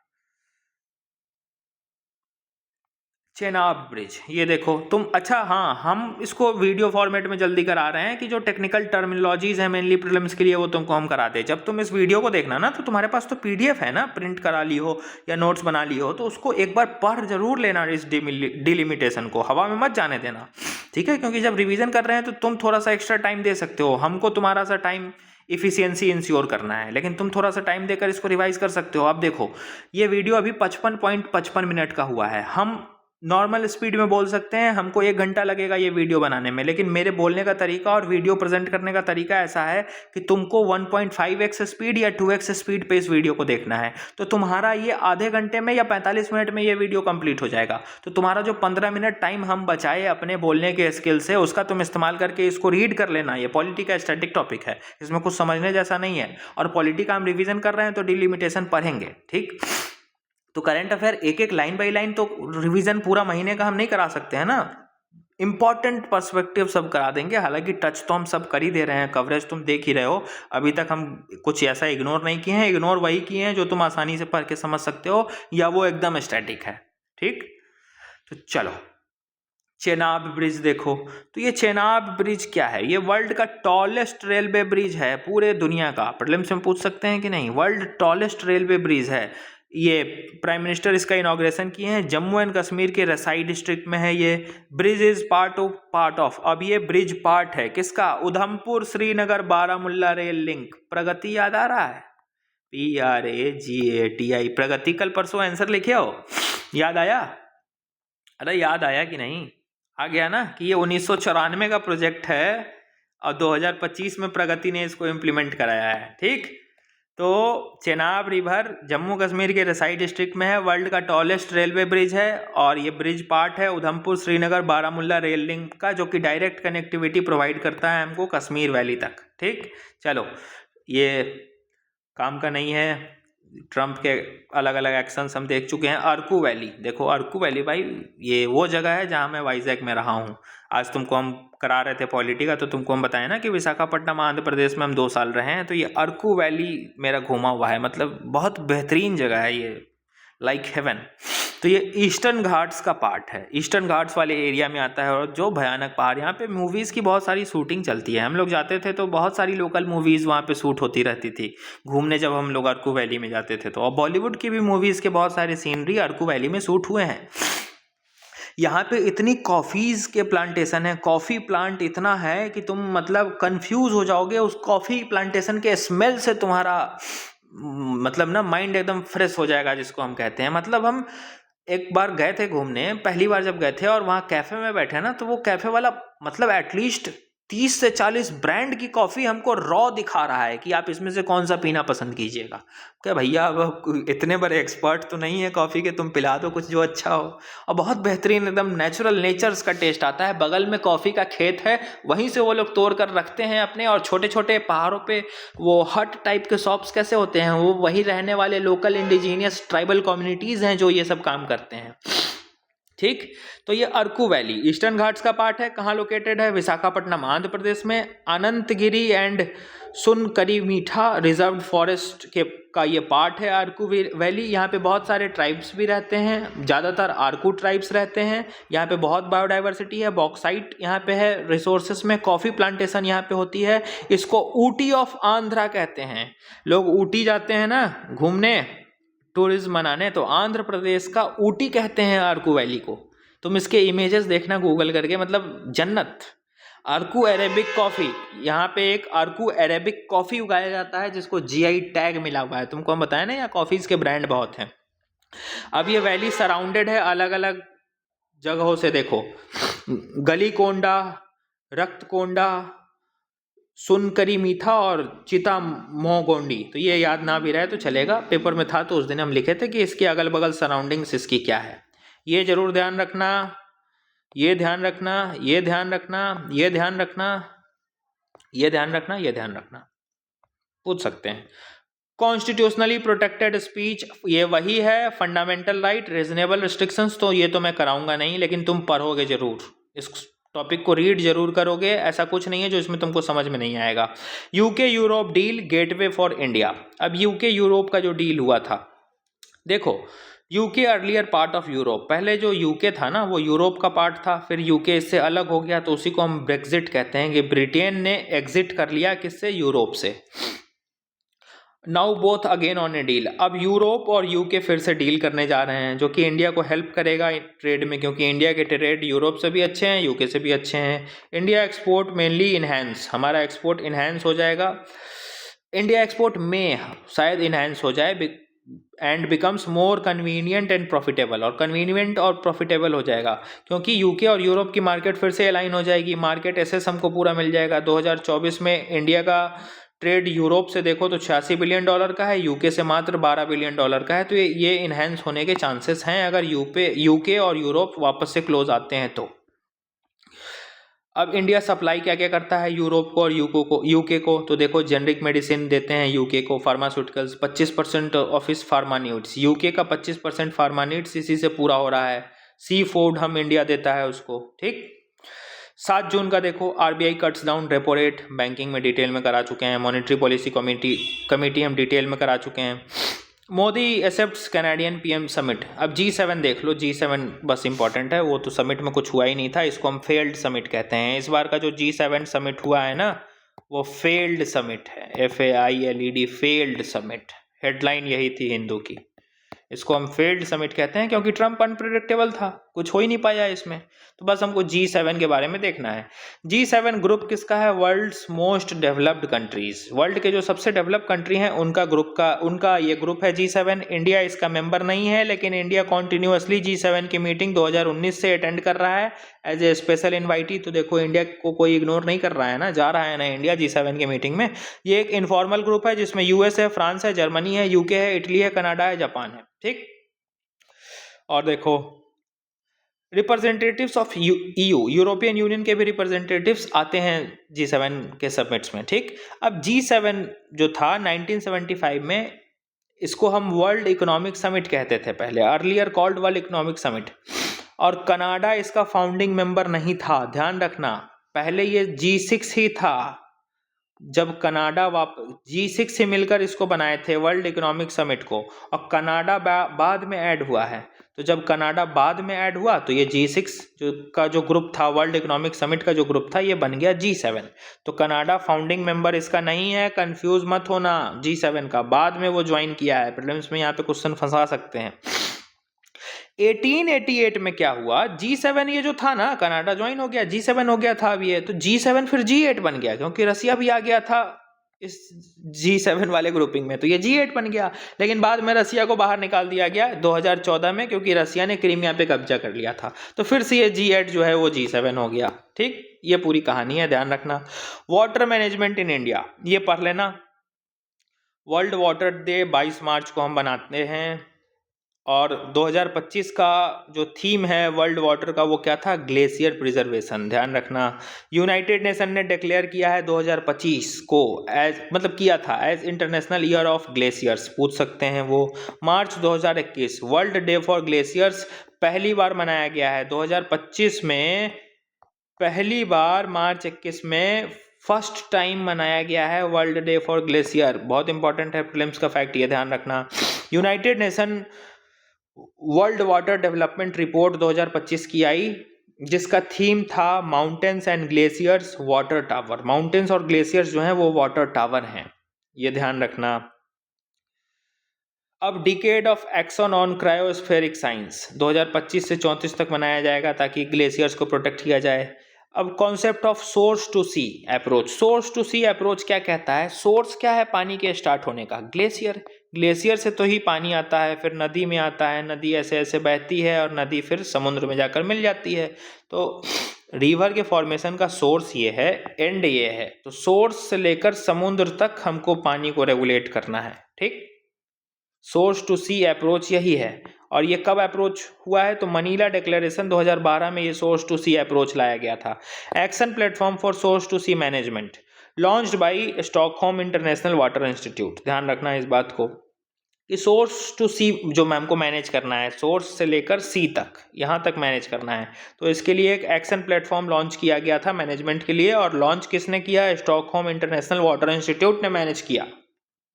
चेनाब ब्रिज, ये देखो तुम, अच्छा हाँ, हम इसको वीडियो फॉर्मेट में जल्दी करा रहे हैं कि जो टेक्निकल टर्मिनोलॉजीज हैं मेनली प्रीलिम्स के लिए, वो तुमको हम कराते हैं। जब तुम इस वीडियो को देखना ना, तो तुम्हारे पास तो PDF है ना, प्रिंट करा ली हो या नोट्स बना ली हो, तो उसको एक बार पढ़ जरूर लेना, इस डिलिमिटेशन को हवा में मत जाने देना, ठीक है। क्योंकि जब रिविजन कर रहे हैं तो तुम थोड़ा सा एक्स्ट्रा टाइम दे सकते हो, हमको तुम्हारा सा टाइम इफिशियंसी इंश्योर करना है, लेकिन तुम थोड़ा सा टाइम देकर इसको रिवाइज कर सकते हो। अब देखो ये वीडियो अभी 55.55 मिनट का हुआ है, हम नॉर्मल स्पीड में बोल सकते हैं, हमको 1 घंटा लगेगा ये वीडियो बनाने में, लेकिन मेरे बोलने का तरीका और वीडियो प्रेजेंट करने का तरीका ऐसा है कि तुमको 1.5x स्पीड या 2x स्पीड पे इस वीडियो को देखना है, तो तुम्हारा ये आधे घंटे में या 45 मिनट में ये वीडियो कंप्लीट हो जाएगा। तो तुम्हारा जो 15 मिनट टाइम हम बचाए अपने बोलने के स्किल से, उसका तुम इस्तेमाल करके इसको रीड कर लेना। ये पॉलिटी का स्टैटिक टॉपिक है, इसमें कुछ समझने जैसा नहीं है, और पॉलिटी का हम रिविजन कर रहे हैं तो डिलिमिटेशन पढ़ेंगे, ठीक। तो करंट अफेयर एक एक लाइन बाय लाइन तो रिवीजन पूरा महीने का हम नहीं करा सकते हैं ना, इंपॉर्टेंट पर्सपेक्टिव सब करा देंगे। हालांकि टच तो हम सब कर ही दे रहे हैं, कवरेज तुम देख ही रहे हो, अभी तक हम कुछ ऐसा इग्नोर नहीं किए हैं। इग्नोर वही किए हैं जो तुम आसानी से पढ़ के समझ सकते हो, या वो एकदम स्टैटिक है, ठीक। तो चलो चेनाब ब्रिज देखो, तो ये चेनाब ब्रिज क्या है, ये वर्ल्ड का टॉलेस्ट रेलवे ब्रिज है पूरे दुनिया का। प्रीलिम्स में पूछ सकते हैं कि नहीं, वर्ल्ड टॉलेस्ट रेलवे ब्रिज है ये। प्राइम मिनिस्टर इसका इनॉग्रेशन किए हैं, जम्मू एंड कश्मीर के रसाई डिस्ट्रिक्ट में है ये। ब्रिज इज पार्ट ऑफ, अब ये ब्रिज पार्ट है किसका, उधमपुर श्रीनगर बारामुल्ला रेल लिंक। प्रगति याद आ रहा है, PRAGATI, प्रगति। कल परसों आंसर लिखे हो, याद आया? अरे याद आया कि नहीं, आ गया ना, कि ये 1994 का प्रोजेक्ट है और 2025 में प्रगति ने इसको इम्प्लीमेंट कराया है, ठीक। तो चेनाब रिवर जम्मू कश्मीर के रसाई डिस्ट्रिक्ट में है, वर्ल्ड का टॉलेस्ट रेलवे ब्रिज है, और ये ब्रिज पार्ट है उधमपुर श्रीनगर बारामुल्ला रेल लिंक का, जो कि डायरेक्ट कनेक्टिविटी प्रोवाइड करता है हमको कश्मीर वैली तक, ठीक। चलो ये काम का नहीं है, ट्रम्प के अलग अलग एक्शंस हम देख चुके हैं। अर्कू वैली देखो, अर्कू वैली भाई ये वो जगह है जहाँ मैं वाइजैक में रहा हूँ। आज तुमको हम करा रहे थे पॉलिटी का, तो तुमको हम बताए ना कि विशाखापट्टनम आंध्र प्रदेश में हम 2 साल रहे हैं, तो ये अर्कू वैली मेरा घूमा हुआ है, मतलब बहुत बेहतरीन जगह है ये, लाइक हेवन। तो ये ईस्टर्न घाट्स का पार्ट है, ईस्टर्न घाट्स वाले एरिया में आता है, और जो भयानक पहाड़, यहाँ पे मूवीज़ की बहुत सारी शूटिंग चलती है। हम लोग जाते थे तो बहुत सारी लोकल मूवीज़ वहाँ पे शूट होती रहती थी घूमने, जब हम लोग अर्कू वैली में जाते थे तो। और बॉलीवुड की भी मूवीज़ के बहुत सारे सीनरी अर्कू वैली में शूट हुए हैं। यहाँ पे इतनी कॉफ़ीज़ के प्लांटेशन है, कॉफ़ी प्लांट इतना है कि तुम मतलब कंफ्यूज हो जाओगे। उस कॉफ़ी प्लांटेशन के स्मेल से तुम्हारा मतलब ना माइंड एकदम फ्रेश हो जाएगा, जिसको हम कहते हैं। मतलब हम एक बार गए थे घूमने, पहली बार जब गए थे और वहाँ कैफ़े में बैठे ना, तो वो कैफ़े वाला मतलब एटलीस्ट 30 से 40 ब्रांड की कॉफ़ी हमको रॉ दिखा रहा है कि आप इसमें से कौन सा पीना पसंद कीजिएगा। क्या भैया, अब इतने बड़े एक्सपर्ट तो नहीं है कॉफ़ी के, तुम पिला दो कुछ जो अच्छा हो। और बहुत बेहतरीन एकदम नेचुरल नेचर्स का टेस्ट आता है। बगल में कॉफ़ी का खेत है, वहीं से वो लोग तोड़ कर रखते हैं अपने। और छोटे छोटे पहाड़ों पे वो हट टाइप के शॉप्स कैसे होते हैं, वो वही रहने वाले लोकल इंडिजीनियस ट्राइबल कम्युनिटीज़ हैं जो ये सब काम करते हैं। ठीक, तो ये अरकू वैली ईस्टर्न घाट्स का पार्ट है। कहाँ लोकेटेड है? विशाखापट्टनम आंध्र प्रदेश में। अनंतगिरी एंड सुनकरीमीठा रिजर्व फॉरेस्ट के का ये पार्ट है अरकू वैली। यहाँ पे बहुत सारे ट्राइब्स भी रहते हैं, ज़्यादातर आरकू ट्राइब्स रहते हैं। यहाँ पे बहुत बायोडाइवर्सिटी है। बॉक्साइट यहाँ पे है रिसोर्सेस में। कॉफ़ी प्लांटेशन यहाँ पे होती है। इसको ऊटी ऑफ आंध्रा कहते हैं। लोग ऊटी जाते हैं ना घूमने, टूरिज्म मनाने, तो आंध्र प्रदेश का ऊटी कहते हैं अरकू वैली को। तुम इसके इमेजेस देखना गूगल करके, मतलब जन्नत। अरकू अरेबिक कॉफ़ी, यहाँ पे एक अरकू अरेबिक कॉफ़ी उगाया जाता है जिसको जीआई टैग मिला हुआ है। तुमको हम बताया ना, यहाँ कॉफ़ीज़ के ब्रांड बहुत हैं। अब ये वैली सराउंडेड है अलग अलग जगहों से। देखो, गलीकोंडा, रक्तकोंडा, सुनकरीमीठा और चितामोगोंडी। तो ये याद ना भी रहे तो चलेगा, पेपर में था तो उस दिन हम लिखे थे कि इसके अगल बगल सराउंडिंग्स इसकी क्या है। ये जरूर ध्यान रखना, ये ध्यान रखना, ये ध्यान रखना, ये ध्यान रखना, ये ध्यान रखना, ये ध्यान रखना। पूछ सकते हैं। कॉन्स्टिट्यूशनली प्रोटेक्टेड स्पीच, ये वही है। फंडामेंटल राइट, रीजनेबल रिस्ट्रिक्शंस, तो ये तो मैं कराऊंगा नहीं, लेकिन तुम पढ़ोगे जरूर, इस टॉपिक को रीड जरूर करोगे। ऐसा कुछ नहीं है जो इसमें तुमको समझ में नहीं आएगा। UK Europe deal gateway for India. अब यूके यूरोप का जो डील हुआ था, देखो, UK earlier part of Europe. पहले जो यूके था ना, वो यूरोप का पार्ट था, फिर यूके इससे अलग हो गया, तो उसी को हम ब्रेक्जिट कहते हैं कि ब्रिटेन ने एग्जिट कर लिया किससे? यूरोप से। Now both again on A deal. अब यूरोप और यूके फिर से डील करने जा रहे हैं, जो कि इंडिया को हेल्प करेगा ट्रेड में, क्योंकि इंडिया के ट्रेड यूरोप से भी अच्छे हैं, यूके से भी अच्छे हैं। इंडिया एक्सपोर्ट मेनली इन्हेंस, हमारा एक्सपोर्ट इन्हेंस हो जाएगा। इंडिया एक्सपोर्ट में शायद इन्हेंस हो जाए and becomes more convenient and profitable. और कन्वीनियंट और प्रॉफिटेबल हो जाएगा क्योंकि यूके और यूरोप की मार्केट फिर से अलाइन हो जाएगी। मार्केट एसेस हमको पूरा मिल जाएगा। 2024 में इंडिया का ट्रेड यूरोप से देखो तो $86 बिलियन का है, यूके से मात्र $12 बिलियन का है। तो ये इन्हेंस होने के चांसेस हैं अगर यूके और यूरोप वापस से क्लोज आते हैं तो। अब इंडिया सप्लाई क्या क्या करता है यूरोप को और यूके को? तो देखो, जेनरिक मेडिसिन देते हैं यूके को, pharmaceuticals 25% office pharma needs, UK का 25% फार्मा नीड्स इसी से पूरा हो रहा है। सी फूड हम इंडिया देता है उसको। ठीक, 7 जून का देखो, RBI cuts down repo rate, banking में डिटेल में करा चुके हैं। मॉनेटरी पॉलिसी कमेटी हम डिटेल में करा चुके हैं। Modi accepts Canadian PM summit. अब G7 देख लो, G7 बस इंपॉर्टेंट है, वो तो समिट में कुछ हुआ ही नहीं था, इसको हम फेल्ड समिट कहते हैं। इस बार का जो G7 समिट हुआ है ना, वो फेल्ड समिट है, FAILED, फेल्ड समिट। हेडलाइन यही थी हिंदू की। इसको हम फेल्ड समिट कहते हैं क्योंकि ट्रम्प अनप्रेडिक्टेबल था, कुछ हो ही नहीं पाया इसमें। तो बस हमको G7 के बारे में देखना है। G7 ग्रुप किसका है? World's most developed countries, world के जो सबसे डेवलप कंट्री हैं उनका ये ग्रुप है G7। इंडिया इसका मेंबर नहीं है, लेकिन इंडिया कॉन्टिन्यूसली G7 की मीटिंग 2019 से अटेंड कर रहा है एज ए स्पेशल इन्वाइटी। तो देखो, इंडिया को कोई इग्नोर नहीं कर रहा है ना, जा रहा है ना इंडिया G7 की मीटिंग में। ये एक इनफॉर्मल ग्रुप है जिसमें यूएस है, फ्रांस है, जर्मनी है, यूके है, इटली है, कनाडा है, जापान है। ठीक, और देखो, representatives of EU, European union के भी रिप्रेजेंटेटिव्स आते हैं G7 के समिट्स में। ठीक, अब G7 जो था 1975 में, इसको हम वर्ल्ड इकोनॉमिक समिट कहते थे पहले, earlier called world economic summit. और कनाडा इसका फाउंडिंग मेंबर नहीं था, ध्यान रखना। पहले ये G6 ही था, जब कनाडा G6 से मिलकर इसको बनाए थे वर्ल्ड इकोनॉमिक समिट को, और कनाडा बाद में ऐड हुआ है। तो जब कनाडा बाद में ऐड हुआ तो ये G6 का जो ग्रुप था, वर्ल्ड इकोनॉमिक समिट का जो ग्रुप था, ये बन गया G7। तो कनाडा फाउंडिंग मेंबर इसका नहीं है, कंफ्यूज मत होना। G7 का बाद में वो ज्वाइन किया है। प्रीलिम्स में यहाँ पे क्वेश्चन फंसा सकते हैं। 1888 में क्या हुआ, G7 ये जो था ना, कनाडा ज्वाइन हो गया, G7 हो गया था अब ये, तो G7 फिर G8 बन गया क्योंकि रसिया भी आ गया था इस G7 वाले ग्रुपिंग में, तो ये G8 बन गया। लेकिन बाद में रसिया को बाहर निकाल दिया गया 2014 में, क्योंकि रसिया ने क्रीमिया पे कब्जा कर लिया था, तो फिर से ये G8 जो है वो G7 हो गया। ठीक, ये पूरी कहानी है, ध्यान रखना। वाटर मैनेजमेंट इन इंडिया, ये पढ़ लेना। वर्ल्ड वाटर डे 22 मार्च को हम बनाते हैं, और 2025 का जो थीम है वर्ल्ड वाटर का वो क्या था, ग्लेशियर प्रिजर्वेशन, ध्यान रखना। यूनाइटेड नेशन ने डिक्लेयर किया है 2025 को एज, मतलब किया था as international year of glaciers, पूछ सकते हैं वो। March 2021 world day for glaciers पहली बार मनाया गया है 2025 में, पहली बार मार्च 21 में फर्स्ट टाइम मनाया गया है वर्ल्ड डे फॉर ग्लेशियर। बहुत इंपॉर्टेंट है, प्रीलिम्स का फैक्ट ये ध्यान रखना। United nation world water development report 2025 की आई, जिसका थीम था mountains and glaciers water tower. Mountains और ग्लेशियर्स जो हैं वो वाटर टावर हैं, ये ध्यान रखना। अब decade of action on क्रायोस्फेरिक science 2025 से 34 तक मनाया जाएगा ताकि ग्लेशियर्स को प्रोटेक्ट किया जाए। अब concept of source to sea approach, source to sea approach क्या कहता है, सोर्स क्या है पानी के स्टार्ट होने का, ग्लेशियर, ग्लेशियर से तो ही पानी आता है, फिर नदी में आता है, नदी ऐसे ऐसे बहती है और नदी फिर समुद्र में जाकर मिल जाती है। तो रिवर के फॉर्मेशन का सोर्स ये है, एंड ये है, तो सोर्स से लेकर समुद्र तक हमको पानी को रेगुलेट करना है। ठीक, सोर्स टू सी अप्रोच यही है। और ये कब अप्रोच हुआ है, तो मनीला डिक्लेरेशन 2012 में ये सोर्स टू सी अप्रोच लाया गया था। Action platform for source to sea management launched by Stockholm international water institute, ध्यान रखना इस बात को कि सोर्स टू सी जो मैम को मैनेज करना है, सोर्स से लेकर सी तक, यहाँ तक मैनेज करना है, तो इसके लिए एक एक्शन प्लेटफॉर्म लॉन्च किया गया था मैनेजमेंट के लिए। और लॉन्च किसने किया, स्टॉकहोम इंटरनेशनल वाटर इंस्टीट्यूट ने मैनेज किया,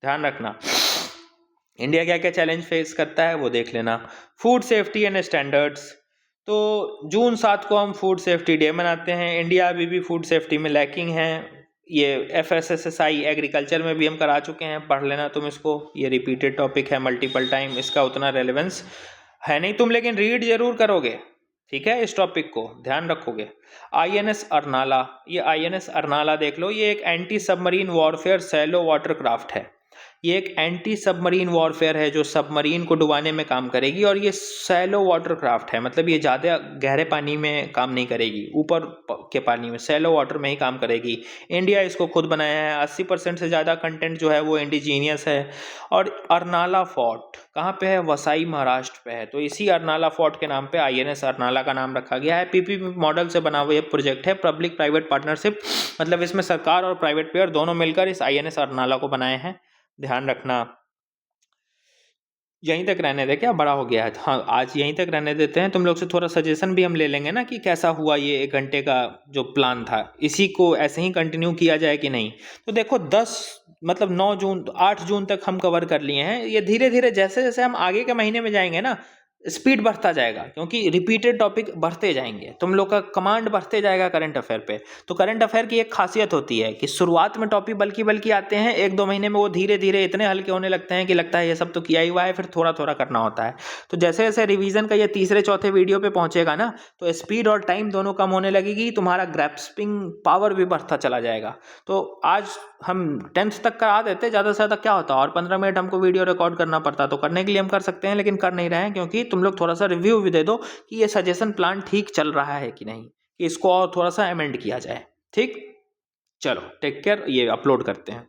ध्यान रखना। इंडिया क्या क्या चैलेंज फेस करता है वो देख लेना। फूड सेफ्टी एंड स्टैंडर्ड्स, तो जून 7 को हम फूड सेफ्टी डे मनाते हैं। इंडिया अभी भी फूड सेफ्टी में लैकिंग है, ये FSSSI एग्रीकल्चर में भी हम करा चुके हैं, पढ़ लेना तुम इसको, ये रिपीटेड टॉपिक है मल्टीपल टाइम, इसका उतना रेलेवेंस है नहीं तुम, लेकिन रीड जरूर करोगे, ठीक है, इस टॉपिक को ध्यान रखोगे। INS अर्नाला, ये INS अर्नाला देख लो, ये एक anti submarine warfare shallow water craft है। ये एक एंटी सबमरीन वॉरफेयर है जो सबमरीन को डुबाने में काम करेगी, और ये सैलो वाटर क्राफ्ट है, मतलब ये ज़्यादा गहरे पानी में काम नहीं करेगी, ऊपर के पानी में सैलो वाटर में ही काम करेगी। इंडिया इसको खुद बनाया है, 80% से ज़्यादा कंटेंट जो है वो इंडिजीनियस है। और अर्नाला फोर्ट कहाँ पे है, वसाई महाराष्ट्र पे है, तो इसी अर्नाला फोर्ट के नाम पे INS अर्नाला का नाम रखा गया है। PPP मॉडल से बना हुआ ये प्रोजेक्ट है, पब्लिक प्राइवेट पार्टनरशिप, मतलब इसमें सरकार और प्राइवेट प्लेयर दोनों मिलकर इस INS अर्नाला को बनाए हैं, ध्यान रखना। यहीं तक रहने दे, क्या बड़ा हो गया है, हाँ आज यहीं तक रहने देते हैं। तुम लोग से थोड़ा सजेशन भी हम ले लेंगे ना कि कैसा हुआ ये 1 घंटे का जो प्लान था, इसी को ऐसे ही कंटिन्यू किया जाए कि नहीं। तो देखो 9 जून 8 जून तक हम कवर कर लिए हैं, ये धीरे धीरे जैसे जैसे हम आगे के महीने में जाएंगे ना, स्पीड बढ़ता जाएगा, क्योंकि रिपीटेड टॉपिक बढ़ते जाएंगे, तुम लोग का कमांड बढ़ते जाएगा करंट अफेयर पे। तो करंट अफेयर की एक खासियत होती है कि शुरुआत में टॉपिक बल्कि आते हैं, 1-2 महीने में वो धीरे धीरे इतने हल्के होने लगते हैं कि लगता है ये सब तो किया ही हुआ है, फिर थोड़ा थोड़ा करना होता है। तो जैसे जैसे रिवीजन का ये 3-4 वीडियो पे पहुंचेगा ना, तो स्पीड और टाइम दोनों कम होने लगेगी, तुम्हारा ग्रैस्पिंग पावर भी बढ़ता चला जाएगा। तो आज हम 10th तक करा देते, ज़्यादा से ज़्यादा क्या होता, और 15 मिनट हमको वीडियो रिकॉर्ड करना पड़ता, तो करने के लिए हम कर सकते हैं, लेकिन कर नहीं रहे हैं, क्योंकि तुम लोग थोड़ा सा रिव्यू भी दे दो कि ये सजेशन प्लान ठीक चल रहा है कि नहीं, कि इसको और थोड़ा सा अमेंड किया जाए। ठीक, चलो टेक केयर, ये अपलोड करते हैं।